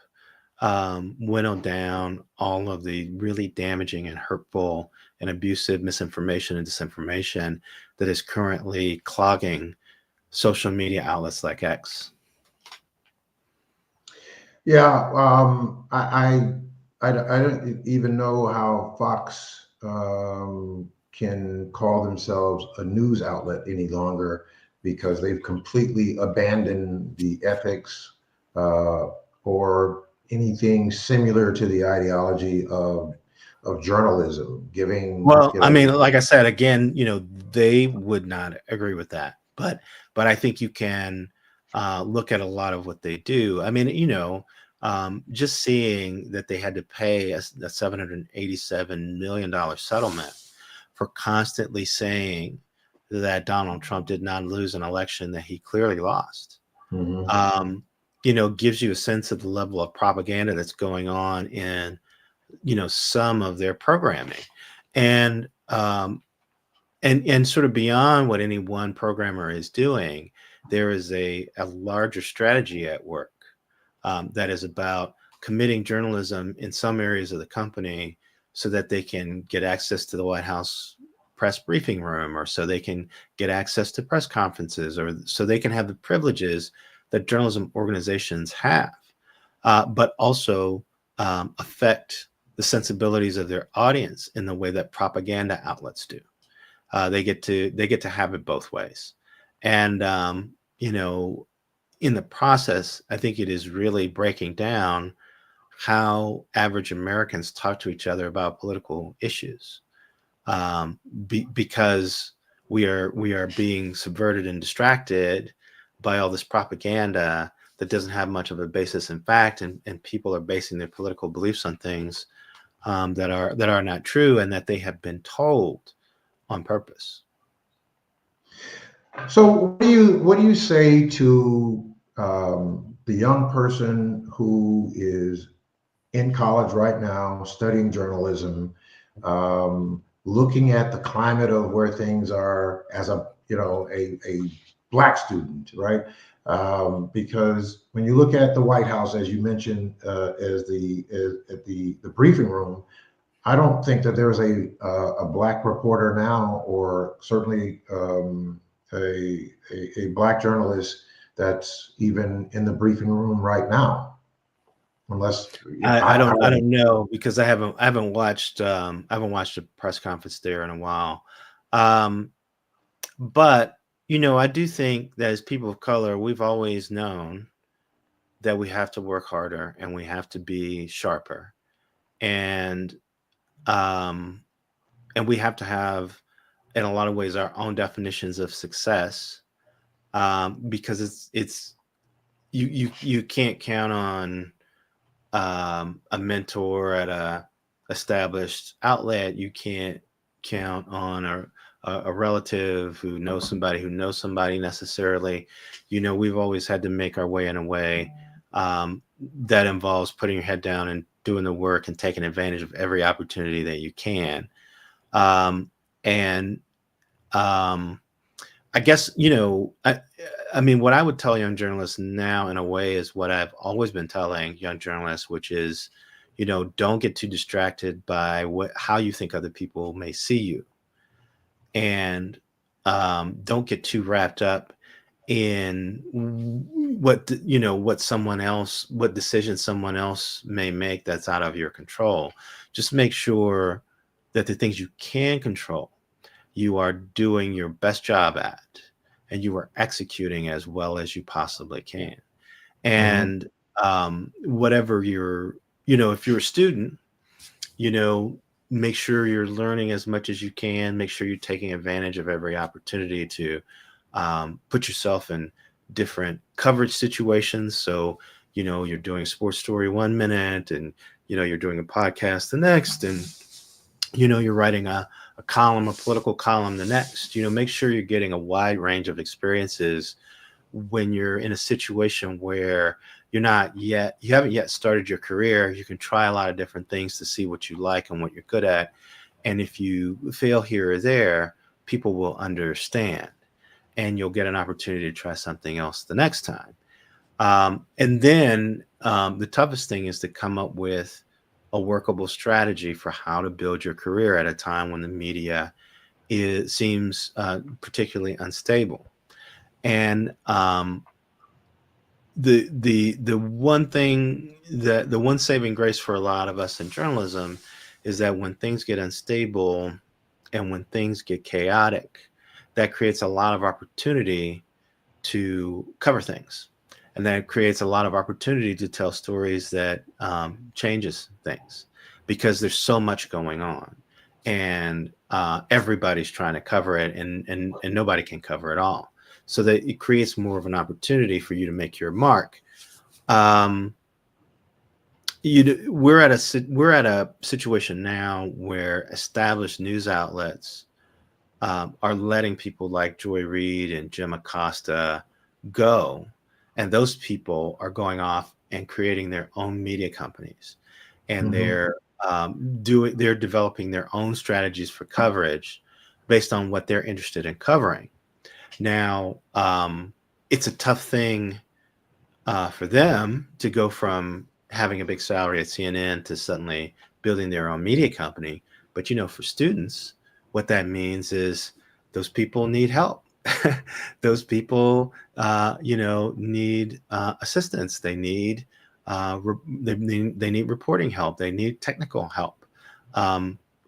winnow down all of the really damaging and hurtful and abusive misinformation and disinformation that is currently clogging social media outlets like X. Yeah, I don't even know how Fox can call themselves a news outlet any longer, because they've completely abandoned the ethics or anything similar to the ideology of journalism. Well, I mean, like I said, again, they would not agree with that, but I think you can look at a lot of what they do. I mean, just seeing that they had to pay a $787 million settlement for constantly saying that Donald Trump did not lose an election that he clearly lost. Mhm. Gives you a sense of the level of propaganda that's going on in some of their programming, and and sort of beyond what any one programmer is doing, there is a larger strategy at work that is about committing journalism in some areas of the company so that they can get access to the White House press briefing room, or so they can get access to press conferences, or so they can have the privileges that journalism organizations have, but also affect the sensibilities of their audience in the way that propaganda outlets do. They get to have it both ways, and in the process, I think it is really breaking down how average Americans talk to each other about political issues, because we are being subverted and distracted by all this propaganda that doesn't have much of a basis in fact, and people are basing their political beliefs on things that are not true and that they have been told on purpose. So what do you say to the young person who is in college right now studying journalism, looking at the climate of where things are as a black student, right? Because when you look at the White House, as you mentioned, at the briefing room, I don't think that there's a black reporter now, or certainly a black journalist that's even in the briefing room right now, unless I don't know, because I haven't watched a press conference there in a while. Um, but I do think that as people of color, we've always known that we have to work harder and we have to be sharper, and um, and we have to have, in a lot of ways, our own definitions of success, because it's you can't count on a mentor at a established outlet. You can't count on a relative who knows somebody necessarily. We've always had to make our way in a way that involves putting your head down and doing the work and taking advantage of every opportunity that you can. And I guess, I mean, what I would tell young journalists now, in a way, is what I've always been telling young journalists, which is, don't get too distracted by how you think other people may see you, and don't get too wrapped up in what decision someone else may make that's out of your control. Just make sure that the things you can control, you are doing your best job at, and you are executing as well as you possibly can. Mhm. And whatever if you're a student, you know, make sure you're learning as much as you can. Make sure you're taking advantage of every opportunity to put yourself in different coverage situations. So, you're doing a sports story 1 minute, and, you're doing a podcast the next, and, you're writing a column, a political column the next. Make sure you're getting a wide range of experiences when you're in a situation where you haven't yet started your career. You can try a lot of different things to see what you like and what you're good at. And if you fail here or there, people will understand, and you'll get an opportunity to try something else the next time. And then the toughest thing is to come up with a workable strategy for how to build your career at a time when the media seems particularly unstable. And the one saving grace for a lot of us in journalism is that when things get unstable and when things get chaotic, that creates a lot of opportunity to cover things, and that creates a lot of opportunity to tell stories that changes things, because there's so much going on, and everybody's trying to cover it, and nobody can cover it all. So that it creates more of an opportunity for you to make your mark. Um, we're at a situation now where established news outlets are letting people like Joy Reid and Jim Acosta go, and those people are going off and creating their own media companies, and Mhm. they're developing their own strategies for coverage based on what they're interested in covering. Now, it's a tough thing for them to go from having a big salary at CNN to suddenly building their own media company. But for students, what that means is those people need help. Those people, need assistance. They need they need reporting help. They need technical help.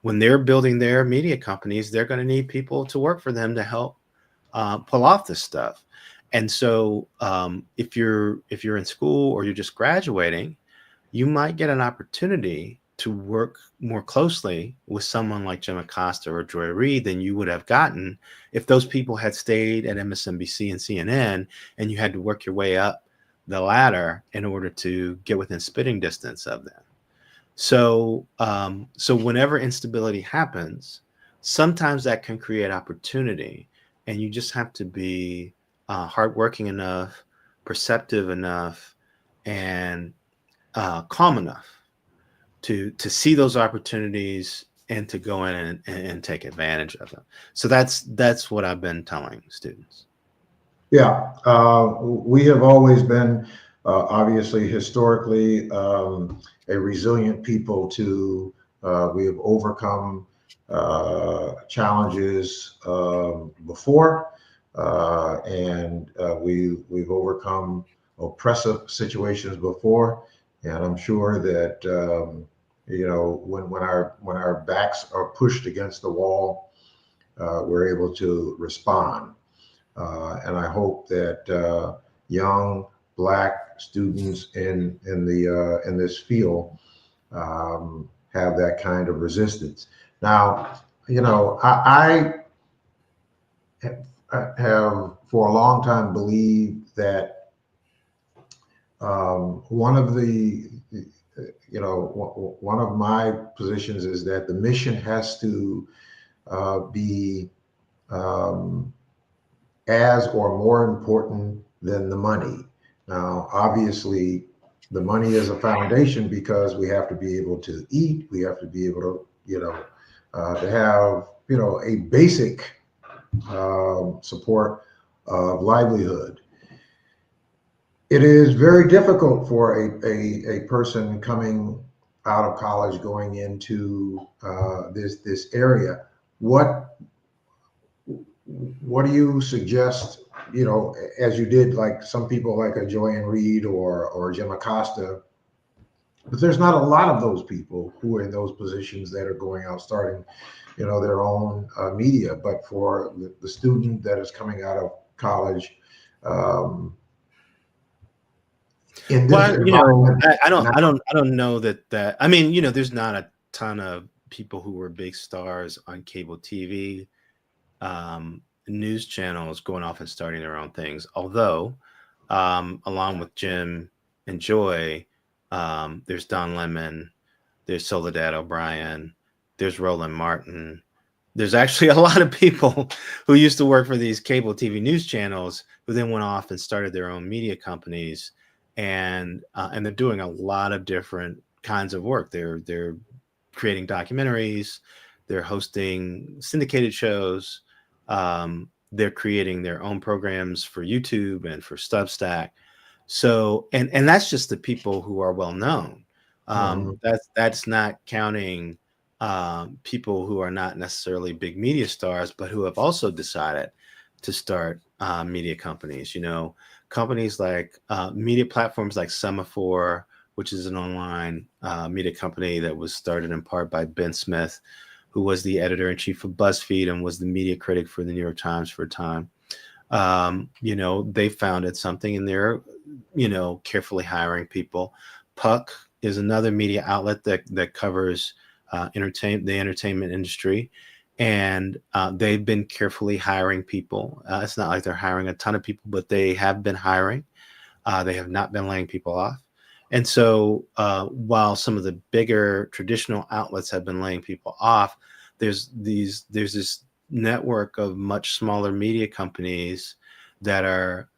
when they're building their media companies, they're going to need people to work for them to help pull off this stuff. And so if you're in school or you're just graduating, you might get an opportunity to work more closely with someone like Jim Acosta or Joy Reid than you would have gotten if those people had stayed at MSNBC and CNN, and you had to work your way up the ladder in order to get within spitting distance of them. So, so whenever instability happens, sometimes that can create opportunity, and you just have to be hardworking enough, perceptive enough, and calm enough to see those opportunities and to go in and take advantage of them. So that's what I've been telling students. Yeah, we have always been obviously historically a resilient people. We have overcome challenges before, and we've overcome oppressive situations before, and I'm sure that when our backs are pushed against the wall, we're able to respond. And I hope that young Black students in this field have that kind of resistance. Now, I have for a long time believed that one of my positions is that the mission has to be as or more important than the money. Now, obviously, the money is a foundation because we have to be able to eat. We have to be able to, to have, a basic support of livelihood. It is very difficult for a person coming out of college going into this area. What do you suggest, as you did, like some people like a Joy Reid or Jim Acosta, but there's not a lot of those people who are in those positions that are going out starting, their own media. But for the student that is coming out of college, in this environment, I don't know that. I mean, there's not a ton of people who were big stars on cable TV. News channels going off and starting their own things. Although, along with Jim and Joy, there's Don Lemon, there's Soledad O'Brien, there's Roland Martin. There's actually a lot of people who used to work for these cable TV news channels who then went off and started their own media companies, and they're doing a lot of different kinds of work. They're creating documentaries, they're hosting syndicated shows. They're creating their own programs for YouTube and for Substack. So, and that's just the people who are well known. That's not counting people who are not necessarily big media stars, but who have also decided to start media companies. Companies like media platforms like Semaphore, which is an online media company that was started in part by Ben Smith, who was the editor-in-chief of BuzzFeed and was the media critic for the New York Times for a time. They founded something, and they're, carefully hiring people. Puck is another media outlet that covers the entertainment industry, and they've been carefully hiring people. It's not like they're hiring a ton of people, but they have been hiring. They have not been laying people off. And so while some of the bigger traditional outlets have been laying people off, there's this network of much smaller media companies that are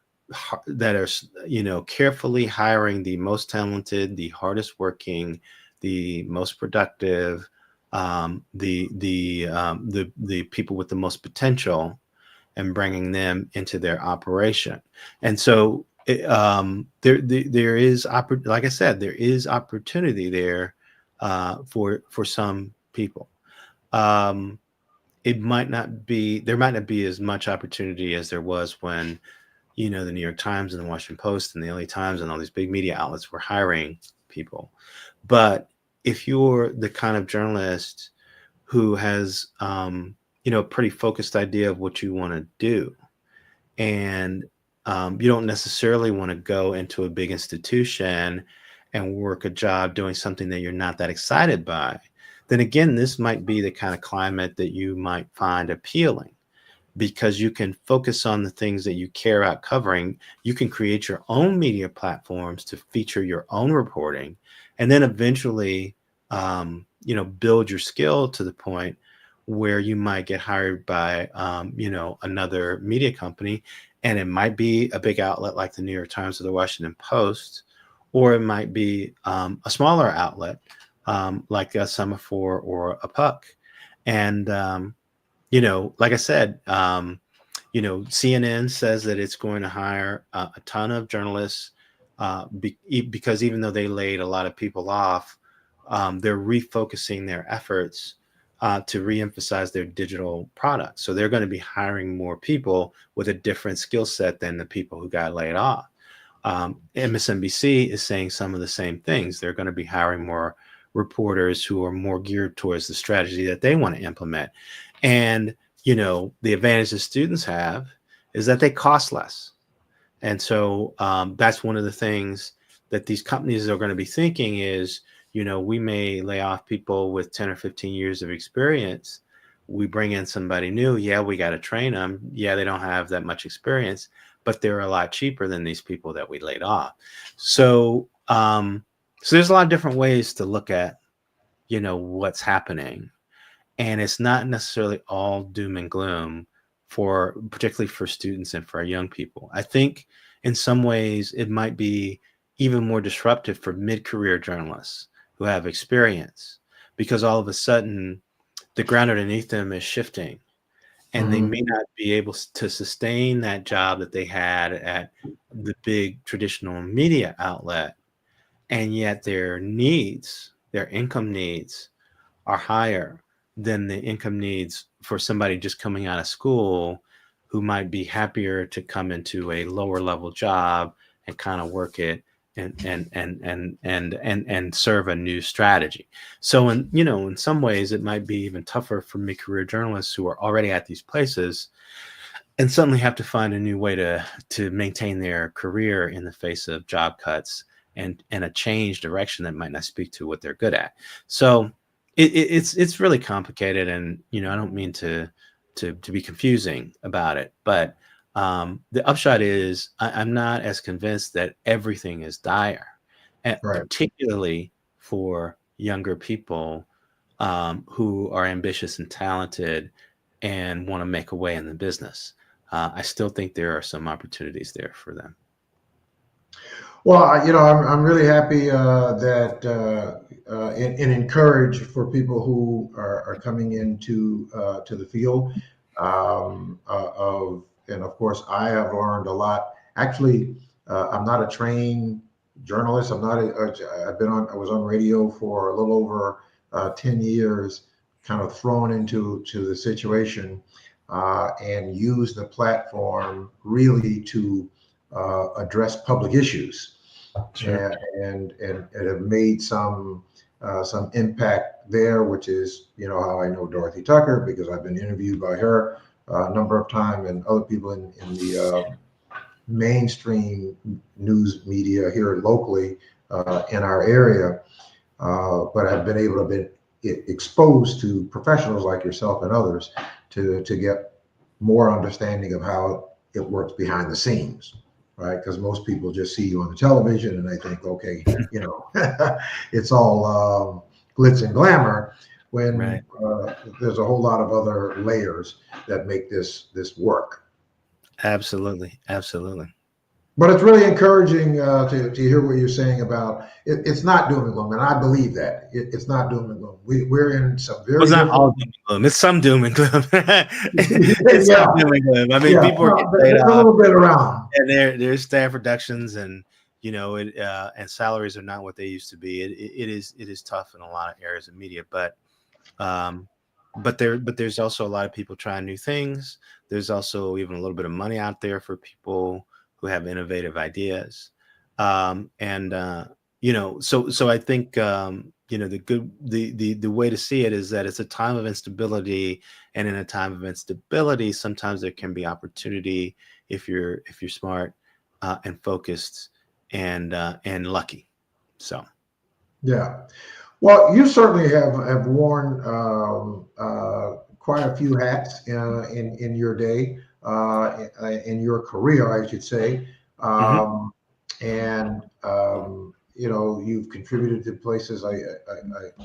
carefully hiring the most talented, the hardest working, the most productive, the people with the most potential, and bringing them into their operation. And so there is, like I said, there is opportunity there for some people. There might not be as much opportunity as there was when, the New York Times and the Washington Post and the LA Times and all these big media outlets were hiring people. But if you're the kind of journalist who has, a pretty focused idea of what you want to do. And you don't necessarily want to go into a big institution and work a job doing something that you're not that excited by. Then again, this might be the kind of climate that you might find appealing, because you can focus on the things that you care about covering. You can create your own media platforms to feature your own reporting, and then eventually, build your skill to the point where you might get hired by, another media company. And it might be a big outlet like the New York Times or the Washington Post, or it might be a smaller outlet like a Semaphore or a Puck. And, like I said, CNN says that it's going to hire a ton of journalists because even though they laid a lot of people off, they're refocusing their efforts to reemphasize their digital products. So they're going to be hiring more people with a different skill set than the people who got laid off. MSNBC is saying some of the same things. They're going to be hiring more reporters who are more geared towards the strategy that they want to implement. And, the advantage that students have is that they cost less. And so that's one of the things that these companies are going to be thinking is, we may lay off people with 10 or 15 years of experience. We bring in somebody new. Yeah, we got to train them. Yeah, they don't have that much experience, but they're a lot cheaper than these people that we laid off. So, so there's a lot of different ways to look at, what's happening. And it's not necessarily all doom and gloom particularly for students and for our young people. I think in some ways it might be even more disruptive for mid-career journalists who have experience, because all of a sudden the ground underneath them is shifting, and they may not be able to sustain that job that they had at the big traditional media outlet. And yet their income needs are higher than the income needs for somebody just coming out of school, who might be happier to come into a lower level job and kind of work it and serve a new strategy. So in some ways it might be even tougher for mid-career journalists who are already at these places and suddenly have to find a new way to maintain their career in the face of job cuts and a change direction that might not speak to what they're good at. So it's really complicated, and I don't mean to be confusing about it, but the upshot is I'm not as convinced that everything is dire, and particularly for younger people who are ambitious and talented and want to make a way in the business. I still think there are some opportunities there for them. Well, I'm really happy that and encouraged for people who are coming into to the field and of course, I have learned a lot. Actually, I'm not a trained journalist. I was on radio for a little over 10 years, kind of thrown into the situation and used the platform really to address public issues. Sure. and have made some impact there, which is how I know Dorothy Tucker, because I've been interviewed by her a number of times, and other people in the mainstream news media here locally in our area. But I've been able to be exposed to professionals like yourself and others to get more understanding of how it works behind the scenes. Right, because most people just see you on the television and they think, okay, it's all glitz and glamour, when there's a whole lot of other layers that make this work. Absolutely. But it's really encouraging to hear what you're saying about it. It's not doom and gloom, and I believe that it's not doom and gloom. We're in some very. It's not all doom and gloom. It's some doom and gloom. It's some doom and gloom. I mean, people are getting laid off, a little bit around, and there's staff reductions, and and salaries are not what they used to be. It is tough in a lot of areas of media, but there's also a lot of people trying new things. There's also even a little bit of money out there for people who have innovative ideas. So I think, the way to see it is that it's a time of instability, and in a time of instability, sometimes there can be opportunity if you're smart and focused and lucky. So Yeah. Well, you certainly have worn quite a few hats in your day, in your career, I should say, mhm. um, and you've contributed to places. I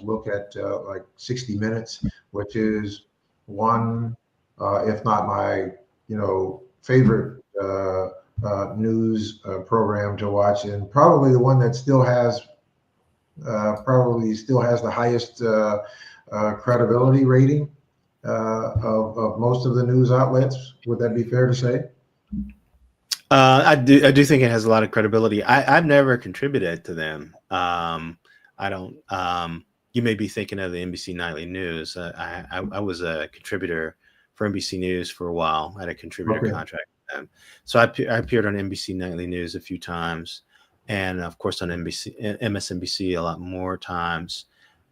look at like 60 Minutes, which is one, if not my favorite news program to watch, and probably the one that probably still has the highest credibility rating of most of the news outlets. Would that be fair to say? I do think it has a lot of credibility. I've never contributed to them. I don't. You may be thinking of the NBC Nightly News. I was a contributor for NBC News for a while. I had a contributor Okay. contract with them, so I appeared on NBC Nightly News a few times, and of course on MSNBC a lot more times.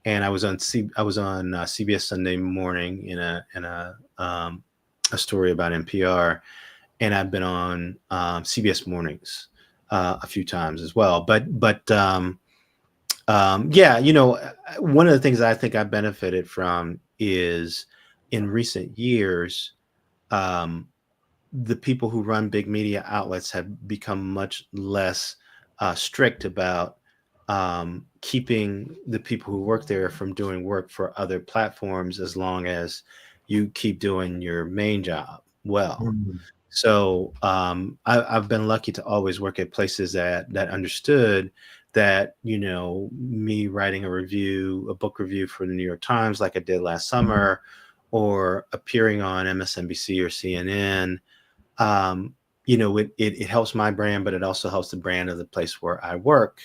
And I was on CBS Sunday Morning in a story about NPR, and I've been on CBS Mornings a few times as well. But yeah, one of the things I think I benefited from is in recent years, um, the people who run big media outlets have become much less strict about keeping the people who work there from doing work for other platforms as long as you keep doing your main job well. Mhm. So I've been lucky to always work at places that understood that me writing a book review for the New York Times like I did last summer, or appearing on MSNBC or CNN, it helps my brand, but it also helps the brand of the place where I work,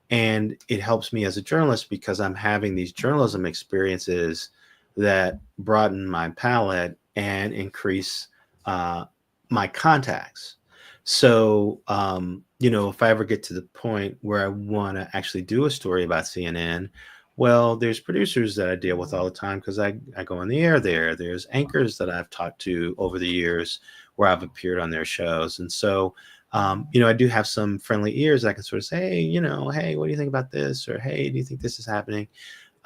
and it helps me as a journalist because I'm having these journalism experiences that broaden my palette and increase uh, my contacts. So, if I ever get to the point where I want to actually do a story about CNN, well, there's producers that I deal with all the time because I go on the air there. There's anchors that I've talked to over the years where I've appeared on their shows. And so, I do have some friendly ears. I can sort of say, hey, hey, what do you think about this? Or, hey, do you think this is happening?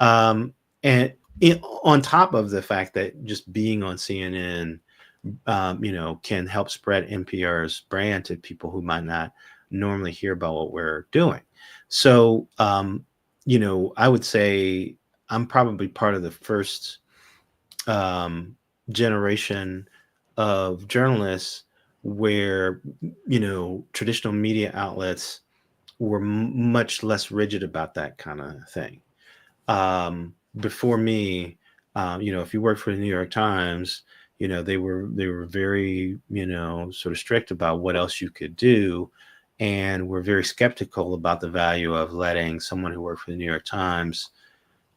And on top of the fact that just being on CNN, can help spread NPR's brand to people who might not normally hear about what we're doing. So, I would say I'm probably part of the first generation of journalists where, traditional media outlets were much less rigid about that kind of thing. Before me, if you worked for the New York Times, they were very, sort of strict about what else you could do, and were very skeptical about the value of letting someone who worked for the New York Times,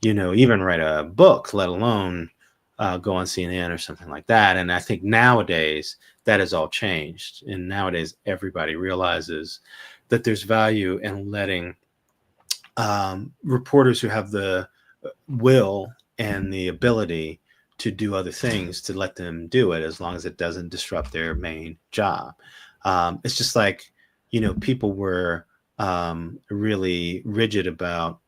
even write a book, let alone go on CNN or something like that. And I think nowadays that has all changed, and nowadays everybody realizes that there's value in letting reporters who have the will and the ability to do other things, to let them do it as long as it doesn't disrupt their main job. It's just like, people were really rigid about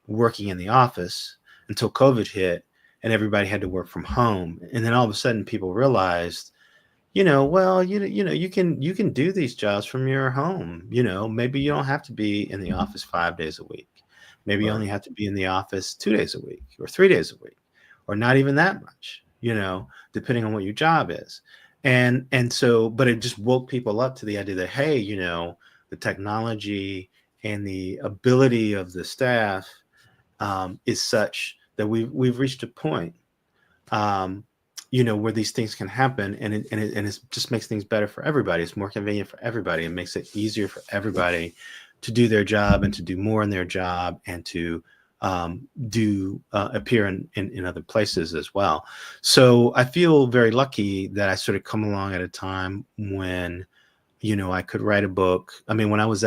working in the office until COVID hit and everybody had to work from home. And then all of a sudden people realized, well, you can do these jobs from your home. Maybe you don't have to be in the office 5 days a week. Maybe you Right. only have to be in the office 2 days a week or 3 days a week, or not even that much, depending on what your job is. And so, but it just woke people up to the idea that, hey, the technology and the ability of the staff is such that we've reached a point, um, where these things can happen, and it just makes things better for everybody. It's more convenient for everybody. It makes it easier for everybody to do their job and to do more in their job, and to do appear in other places as well. So I feel very lucky that I sort of come along at a time when I could write a book. I mean, when I was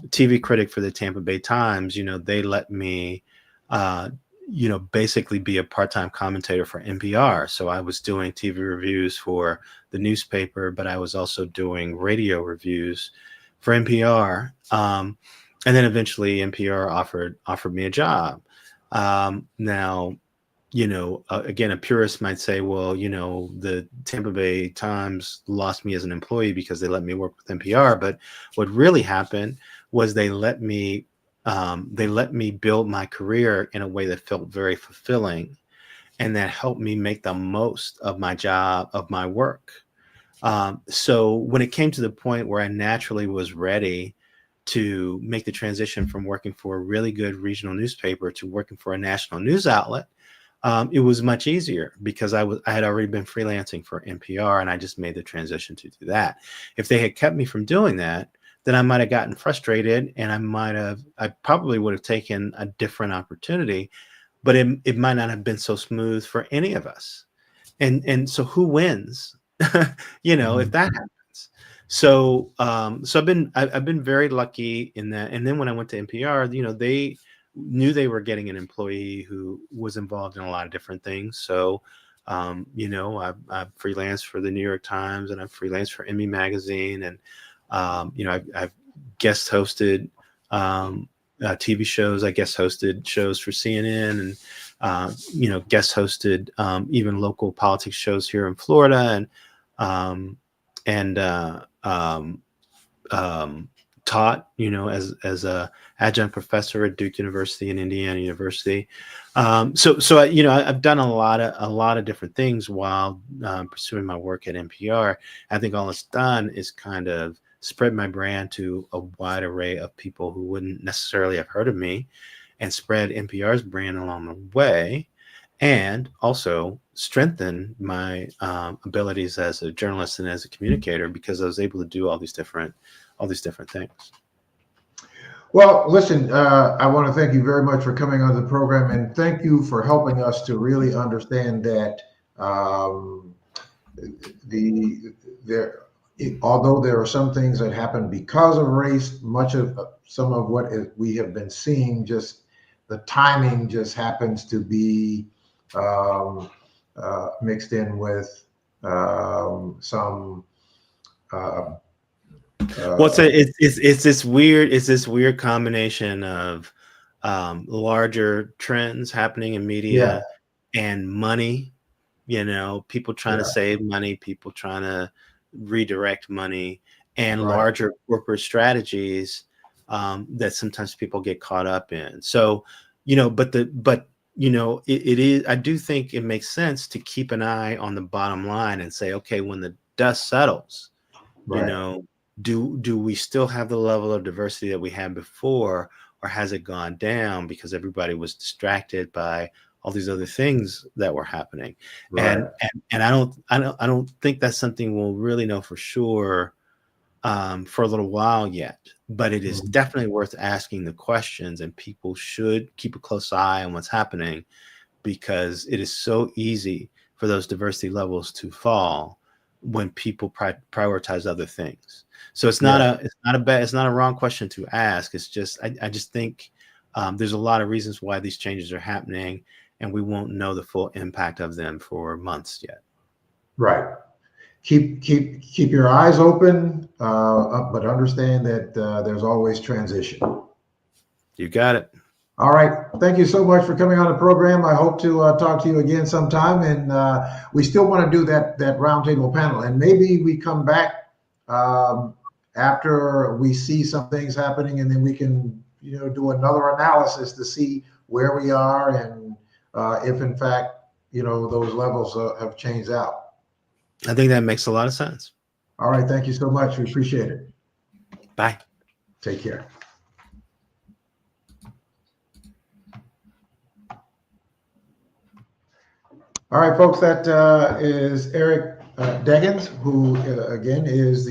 TV critic for the Tampa Bay Times, they let me, basically be a part-time commentator for NPR. So I was doing TV reviews for the newspaper, but I was also doing radio reviews for NPR. And then eventually NPR offered me a job. Now, again, a purist might say, well, the Tampa Bay Times lost me as an employee because they let me work with NPR. But what really happened was they let me build my career in a way that felt very fulfilling, and that helped me make the most of my job, of my work. So when it came to the point where I naturally was ready to make the transition from working for a really good regional newspaper to working for a national news outlet, it was much easier because I had already been freelancing for NPR, and I just made the transition to do that. If they had kept me from doing that, then I might have gotten frustrated, and I probably would have taken a different opportunity, but it might not have been so smooth for any of us. And so who wins? If that happens. So I've been very lucky in that. And then when I went to NPR, they knew they were getting an employee who was involved in a lot of different things. So I've freelanced for the New York Times, and I've freelanced for Emmy Magazine, and I've guest hosted TV shows. I guest hosted shows for CNN, and guest hosted even local politics shows here in Florida, and taught, as a adjunct professor at Duke University and Indiana University. So I've done a lot of different things while pursuing my work at NPR. I think all it's done is kind of spread my brand to a wide array of people who wouldn't necessarily have heard of me, and spread NPR's brand along the way, and also strengthen my abilities as a journalist and as a communicator, because I was able to do all these different things. Well, listen, I want to thank you very much for coming on the program, and thank you for helping us to really understand that although there are some things that happen because of race, some of what we have been seeing, just the timing just happens to be mixed in with some. Well, it's this weird combination of larger trends happening in media, and money. People trying to save money, people trying to redirect money, and larger corporate strategies that sometimes people get caught up in. So, it is. I do think it makes sense to keep an eye on the bottom line and say, okay, when the dust settles, do we still have the level of diversity that we had before, or has it gone down because everybody was distracted by all these other things that were happening? And I don't think that's something we'll really know for sure for a little while yet, but it is definitely worth asking the questions, and people should keep a close eye on what's happening, because it is so easy for those diversity levels to fall when people prioritize other things. So it's not a wrong question to ask. It's just, I just think there's a lot of reasons why these changes are happening, and we won't know the full impact of them for months yet. Right. Keep your eyes open, but understand that there's always transition. You got it. All right. Thank you so much for coming on the program. I hope to talk to you again sometime. And we still want to do that roundtable panel. And maybe we come back after we see some things happening, and then we can, do another analysis to see where we are, and if in fact, those levels have changed out. I think that makes a lot of sense. All right. Thank you so much. We appreciate it. Bye. Take care. All right, folks, that is Eric Deggans, who again is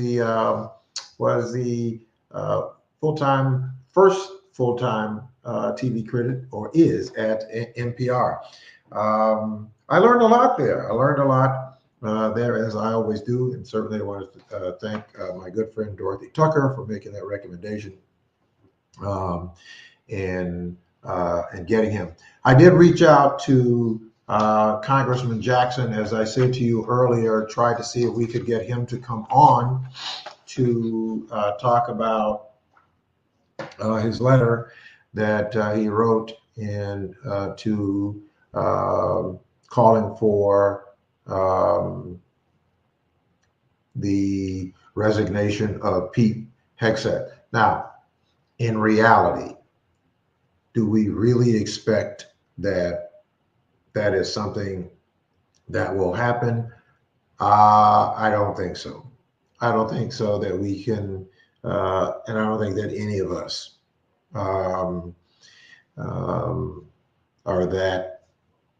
was the first full-time TV critic, or is at NPR. I learned a lot there. There, as I always do, and certainly I want to thank my good friend Dorothy Tucker for making that recommendation. um, and getting him. I did reach out to Congressman Jackson, as I said to you earlier, tried to see if we could get him to come on to talk about his letter that he wrote in to calling for the resignation of Pete Hegseth. Now, in reality, do we really expect that that is something that will happen? I don't think so. I don't think so that we can, and I don't think that any of us um, um, are that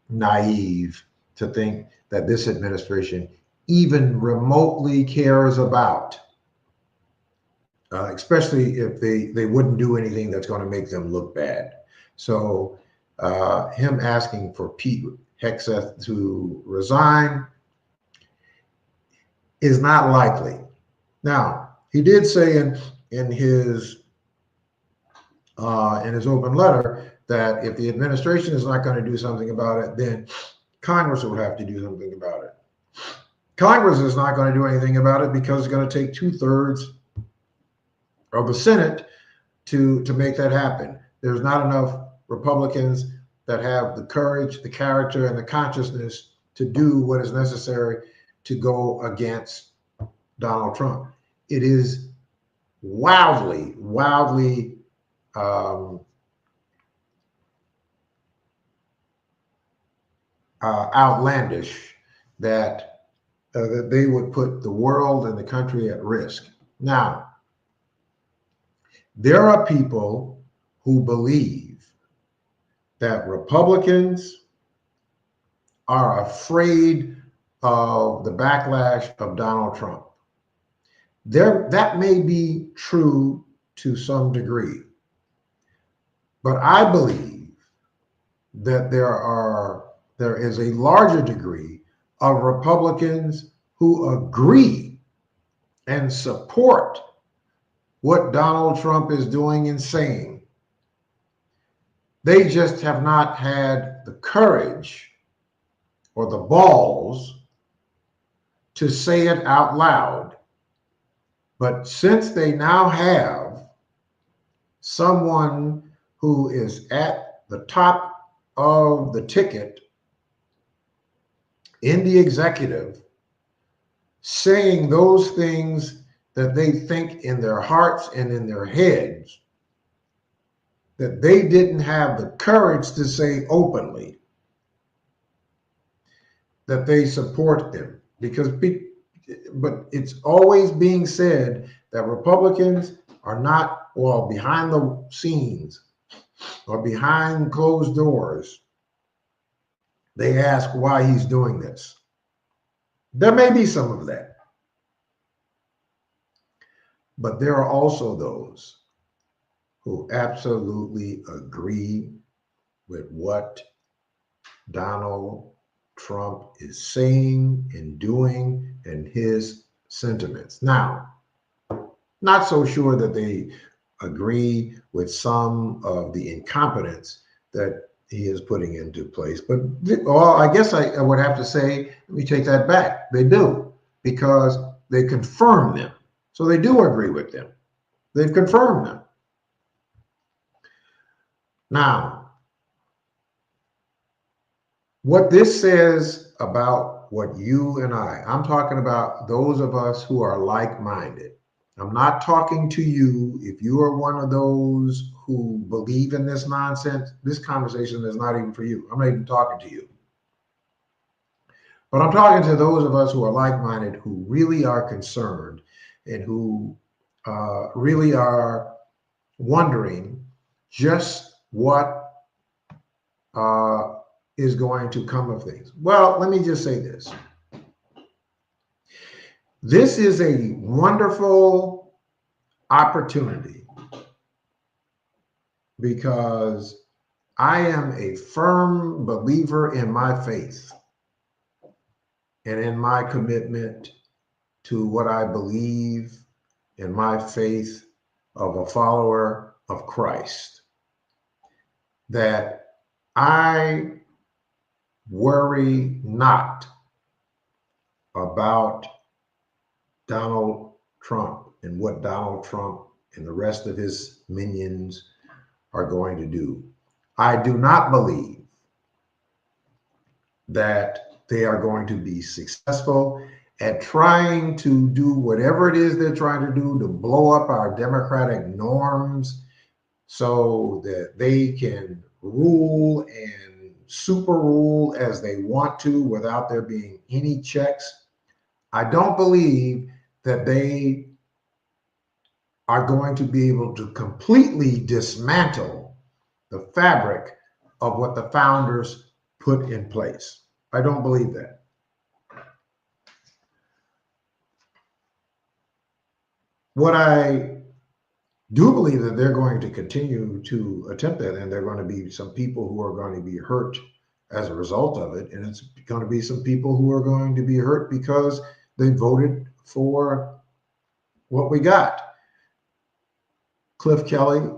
naive to think that this administration even remotely cares about, especially if they wouldn't do anything that's going to make them look bad. So him asking for Pete Hegseth to resign is not likely. Now, he did say in his open letter that if the administration is not going to do something about it, then Congress will have to do something about it. Congress is not going to do anything about it because it's going to take 2/3 of the Senate to make that happen. There's not enough Republicans that have the courage, the character, and the consciousness to do what is necessary to go against Donald Trump. It is wildly, wildly outlandish that that they would put the world and the country at risk. Now, there are people who believe that Republicans are afraid of the backlash of Donald Trump. That may be true to some degree, but I believe that there is a larger degree of Republicans who agree and support what Donald Trump is doing and saying. They just have not had the courage or the balls to say it out loud. But since they now have someone who is at the top of the ticket in the executive saying those things that they think in their hearts and in their heads that they didn't have the courage to say openly, that they support them. But it's always being said that Republicans are not, well, behind the scenes or behind closed doors. They ask why he's doing this. There may be some of that. But there are also those who absolutely agree with what Donald Trump is saying and doing and his sentiments. Now, not so sure that they agree with some of the incompetence that he is putting into place. But well, I guess I would have to say, let me take that back. They do, because they confirm them. So they do agree with them. They've confirmed them. Now, what this says about what you and I'm talking about those of us who are like-minded. I'm not talking to you if you are one of those who believe in this nonsense. This conversation is not even for you. I'm not even talking to you. But I'm talking to those of us who are like-minded, who really are concerned and who really are wondering just what is going to come of things. Well, let me just say this. This is a wonderful opportunity because I am a firm believer in my faith and in my commitment to what I believe in my faith of a follower of Christ that I worry not about Donald Trump and what Donald Trump and the rest of his minions are going to do. I do not believe that they are going to be successful at trying to do whatever it is they're trying to do to blow up our democratic norms so that they can rule and super rule as they want to without there being any checks. I don't believe that they are going to be able to completely dismantle the fabric of what the founders put in place. I don't believe that. What I do believe that they're going to continue to attempt that, and there are going to be some people who are going to be hurt as a result of it, and it's going to be some people who are going to be hurt because they voted for what we got. Cliff Kelly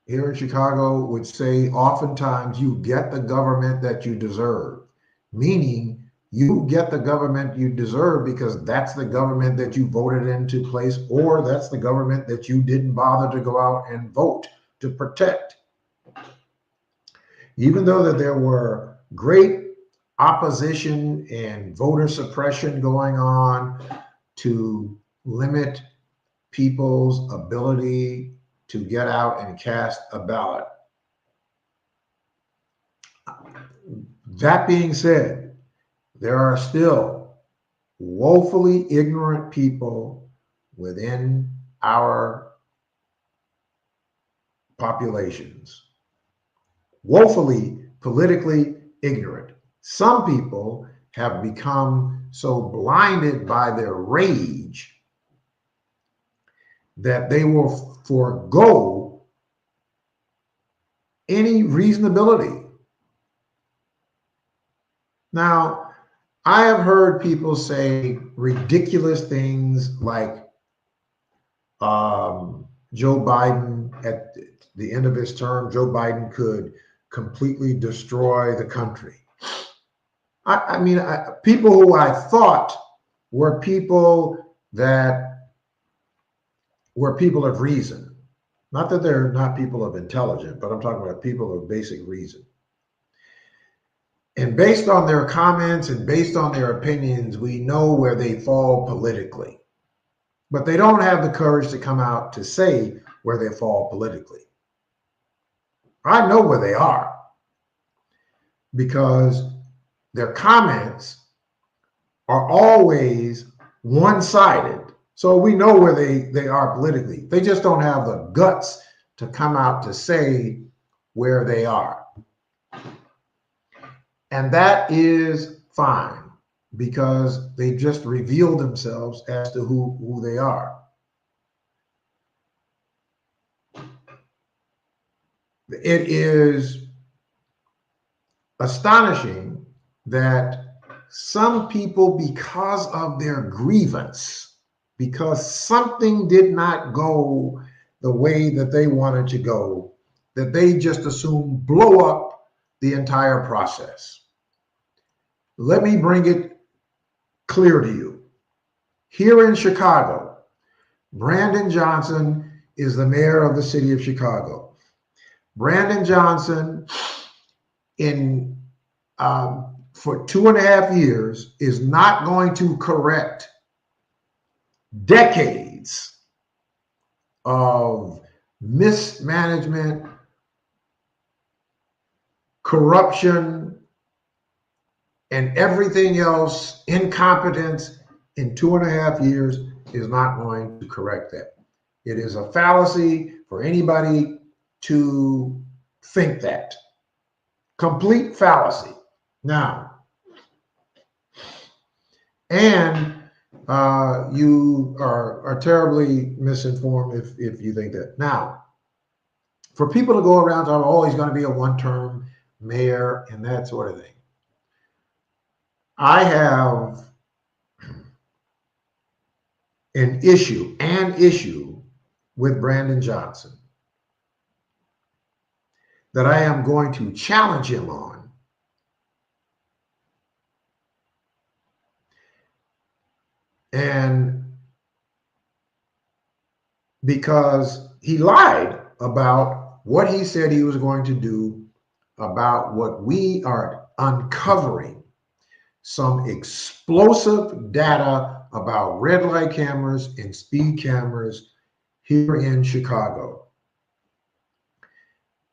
here in Chicago would say oftentimes you get the government that you deserve, meaning you get the government you deserve because that's the government that you voted into place, or that's the government that you didn't bother to go out and vote to protect. Even though that there were great opposition and voter suppression going on to limit people's ability to get out and cast a ballot. That being said, there are still woefully ignorant people within our populations, woefully politically ignorant. Some people have become so blinded by their rage that they will forego any reasonability. Now, I have heard people say ridiculous things like Joe Biden, at the end of his term, Joe Biden could completely destroy the country. I mean, people who I thought were people that were people of reason. Not that they're not people of intelligence, but I'm talking about people of basic reason. And based on their comments and based on their opinions, we know where they fall politically. But they don't have the courage to come out to say where they fall politically. I know where they are because their comments are always one-sided. So we know where they are politically. They just don't have the guts to come out to say where they are. And that is fine because they just revealed themselves as to who they are. It is astonishing that some people, because of their grievance, because something did not go the way that they wanted to go, that they just assume blow up the entire process. Let me bring it clear to you. Here in Chicago, Brandon Johnson is the mayor of the city of Chicago. Brandon Johnson, for 2.5 years, is not going to correct decades of mismanagement, corruption, and everything else, incompetence. In 2.5 years is not going to correct that. It is a fallacy for anybody to think that. Complete fallacy. Now, and you are terribly misinformed if you think that. Now, for people to go around talking, oh, he's going to be a one-term mayor and that sort of thing. I have an issue with Brandon Johnson that I am going to challenge him on. And because he lied about what he said he was going to do about what we are uncovering, some explosive data about red light cameras and speed cameras here in Chicago.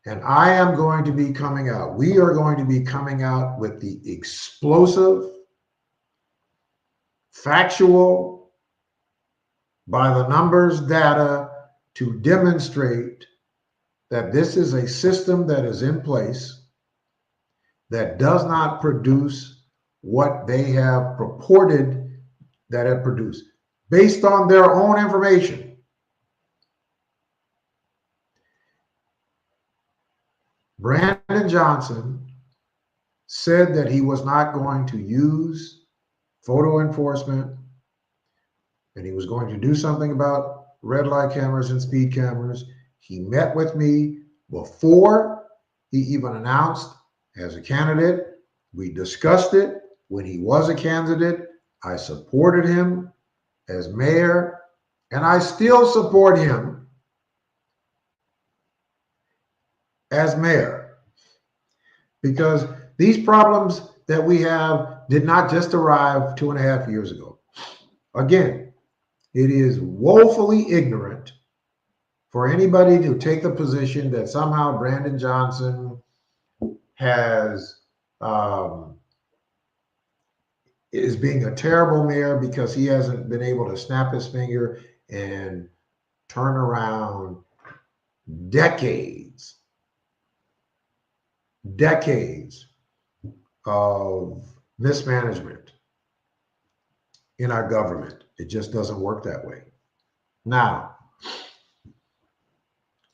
And I am going to be coming out. We are going to be coming out with the explosive, factual, by the numbers data to demonstrate that this is a system that is in place that does not produce what they have purported that it produced based on their own information. Brandon Johnson said that he was not going to use photo enforcement and he was going to do something about red light cameras and speed cameras. He met with me before he even announced as a candidate. We discussed it when he was a candidate. I supported him as mayor, and I still support him as mayor, because these problems that we have did not just arrive 2.5 years ago. Again, it is woefully ignorant for anybody to take the position that somehow Brandon Johnson is being a terrible mayor because he hasn't been able to snap his finger and turn around decades of mismanagement in our government. It just doesn't work that way. Now,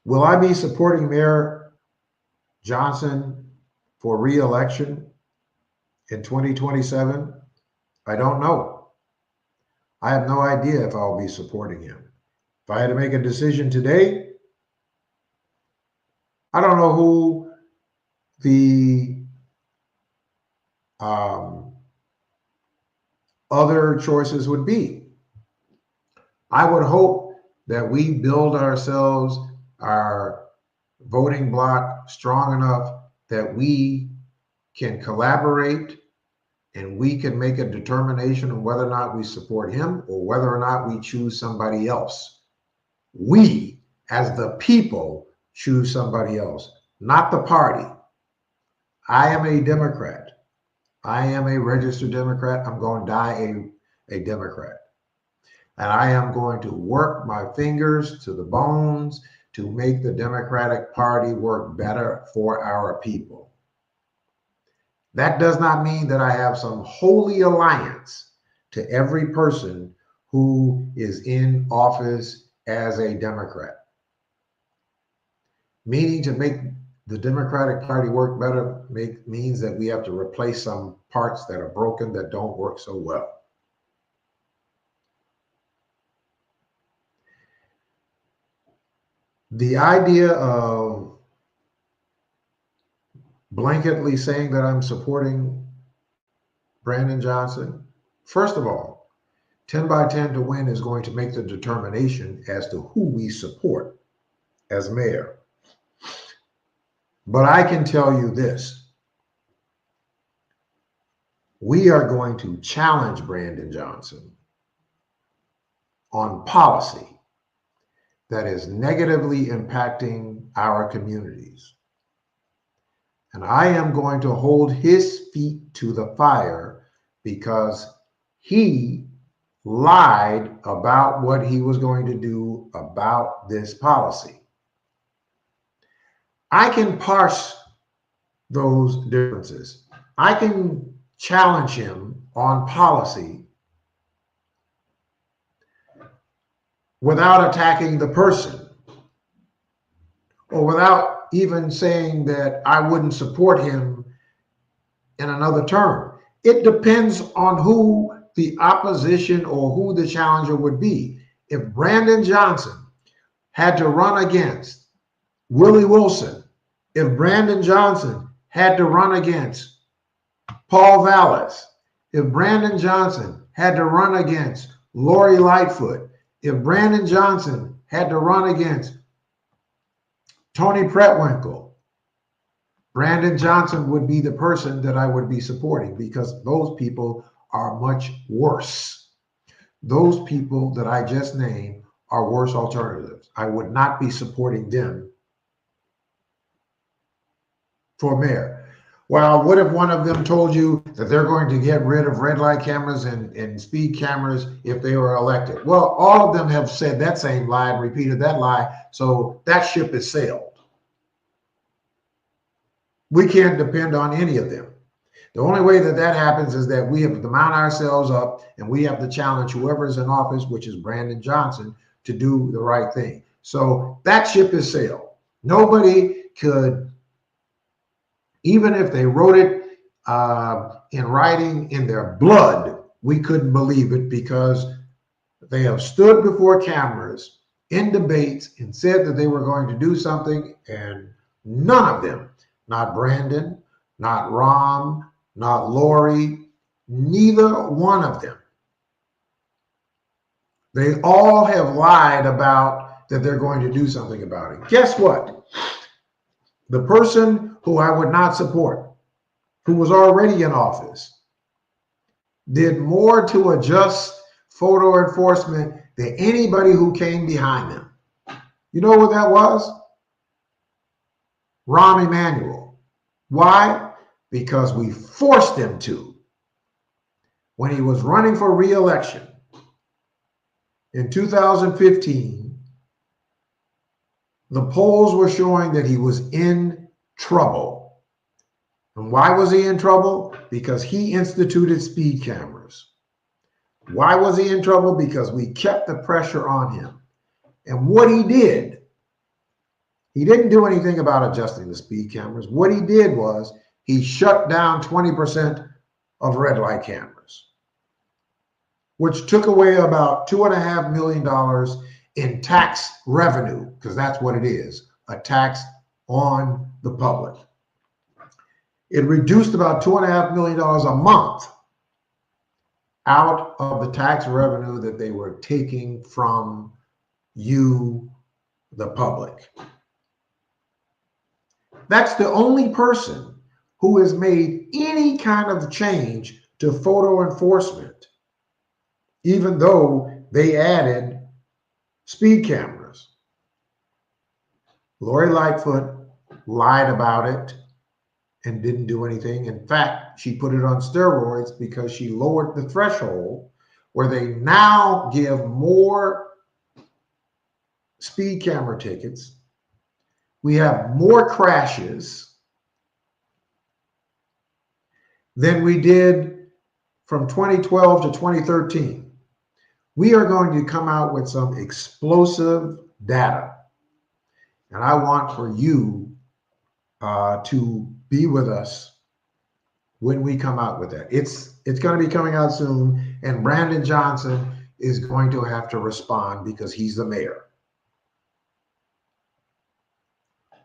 will I be supporting Mayor Johnson for re-election in 2027? I don't know. I have no idea if I'll be supporting him. If I had to make a decision today, I don't know who the other choices would be. I would hope that we build ourselves our voting bloc strong enough that we can collaborate and we can make a determination on whether or not we support him or whether or not we choose somebody else. We, as the people, choose somebody else, not the party. I am a Democrat. I am a registered Democrat. I'm going to die a Democrat. And I am going to work my fingers to the bones to make the Democratic Party work better for our people. That does not mean that I have some holy alliance to every person who is in office as a Democrat. Meaning to make the Democratic Party work better means that we have to replace some parts that are broken, that don't work so well. The idea of blanketly saying that I'm supporting Brandon Johnson, first of all, 10 by 10 to win is going to make the determination as to who we support as mayor. But I can tell you this. We are going to challenge Brandon Johnson on policy that is negatively impacting our communities. And I am going to hold his feet to the fire because he lied about what he was going to do about this policy. I can parse those differences. I can challenge him on policy without attacking the person or without even saying that I wouldn't support him in another term. It depends on who the opposition or who the challenger would be. If Brandon Johnson had to run against Willie Wilson, if Brandon Johnson had to run against Paul Vallis, if Brandon Johnson had to run against Lori Lightfoot, if Brandon Johnson had to run against Tony Pretwinkle, Brandon Johnson would be the person that I would be supporting, because those people are much worse. Those people that I just named are worse alternatives. I would not be supporting them for mayor. Well, what if one of them told you that they're going to get rid of red light cameras and speed cameras if they were elected? Well, all of them have said that same lie and repeated that lie, so that ship has sailed. We can't depend on any of them. The only way that that happens is that we have to mount ourselves up and we have to challenge whoever is in office, which is Brandon Johnson, to do the right thing. So that ship has sailed. Nobody could, even if they wrote it in writing in their blood, we couldn't believe it, because they have stood before cameras in debates and said that they were going to do something, and none of them, not Brandon, not Rom, not Lori, neither one of them. They all have lied about that they're going to do something about it. Guess what? The person who I would not support, who was already in office, did more to adjust photo enforcement than anybody who came behind them. You know what that was? Rahm Emanuel. Why? Because we forced him to. When he was running for re-election in 2015, the polls were showing that he was in trouble. And why was he in trouble? Because he instituted speed cameras. Why was he in trouble? Because we kept the pressure on him. And what he did, he didn't do anything about adjusting the speed cameras. What he did was he shut down 20% of red light cameras, which took away about $2.5 million in tax revenue, because that's what it is, a tax on the public. It reduced about $2.5 million a month out of the tax revenue that they were taking from you, the public. That's the only person who has made any kind of change to photo enforcement, even though they added speed cameras. Lori Lightfoot lied about it and didn't do anything. In fact, she put it on steroids because she lowered the threshold where they now give more speed camera tickets. We have more crashes than we did from 2012 to 2013. We are going to come out with some explosive data. And I want for you to be with us when we come out with that. It's going to be coming out soon, and Brandon Johnson is going to have to respond because he's the mayor.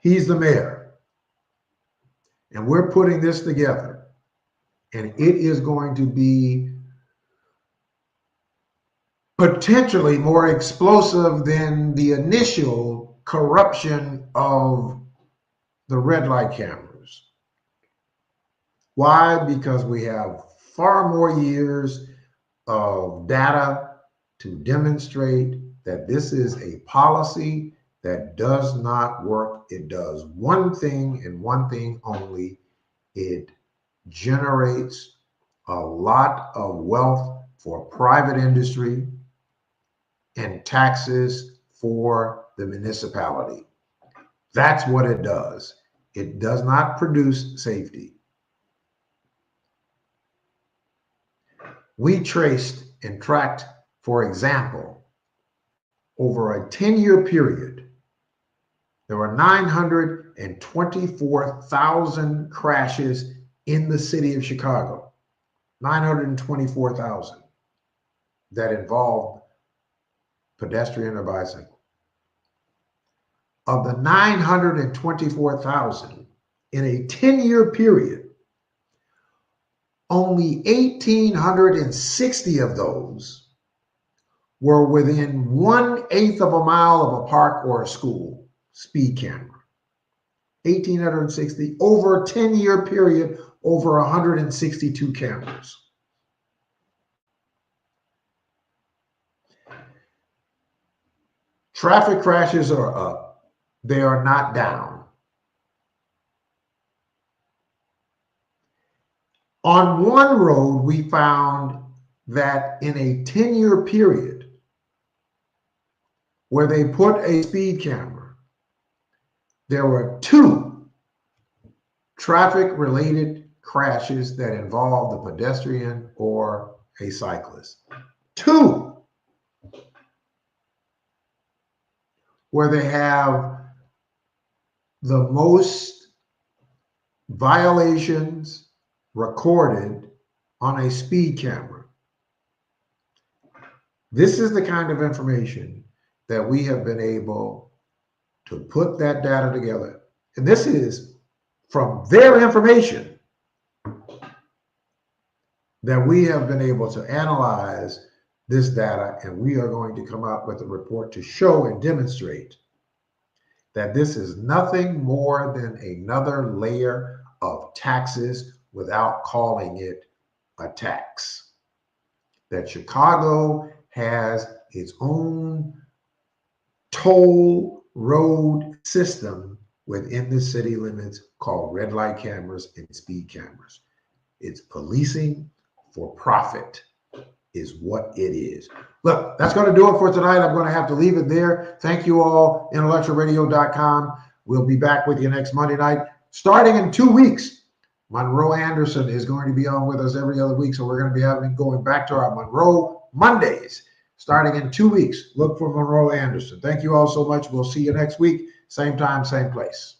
He's the mayor. And we're putting this together. And it is going to be potentially more explosive than the initial corruption of the red light cameras. Why? Because we have far more years of data to demonstrate that this is a policy that does not work. It does one thing and one thing only. It generates a lot of wealth for private industry and taxes for the municipality. That's what it does. It does not produce safety. We traced and tracked, for example, over a 10-year period, there were 924,000 crashes in the city of Chicago. 924,000 that involved pedestrian or bicycle. of the 924,000 in a 10-year period, only 1,860 of those were within 1/8 of a mile of a park or a school speed camera. 1,860 over a 10-year period, over 162 cameras. Traffic crashes are up. They are not down. On one road, we found that in a 10-year period where they put a speed camera, there were 2 traffic-related crashes that involved a pedestrian or a cyclist. 2. Where they have the most violations recorded on a speed camera. This is the kind of information that we have been able to put that data together. And this is from their information that we have been able to analyze this data, and we are going to come out with a report to show and demonstrate that this is nothing more than another layer of taxes without calling it a tax. That Chicago has its own toll road system within the city limits called red light cameras and speed cameras. It's policing for profit is what it is. Look, that's going to do it for tonight. I'm going to have to leave it there. Thank you all, intellectualradio.com. We'll be back with you next Monday night. Starting in 2 weeks, Monroe Anderson is going to be on with us every other week. So we're going to be going back to our Monroe Mondays. Starting in 2 weeks, look for Monroe Anderson. Thank you all so much. We'll see you next week. Same time, same place.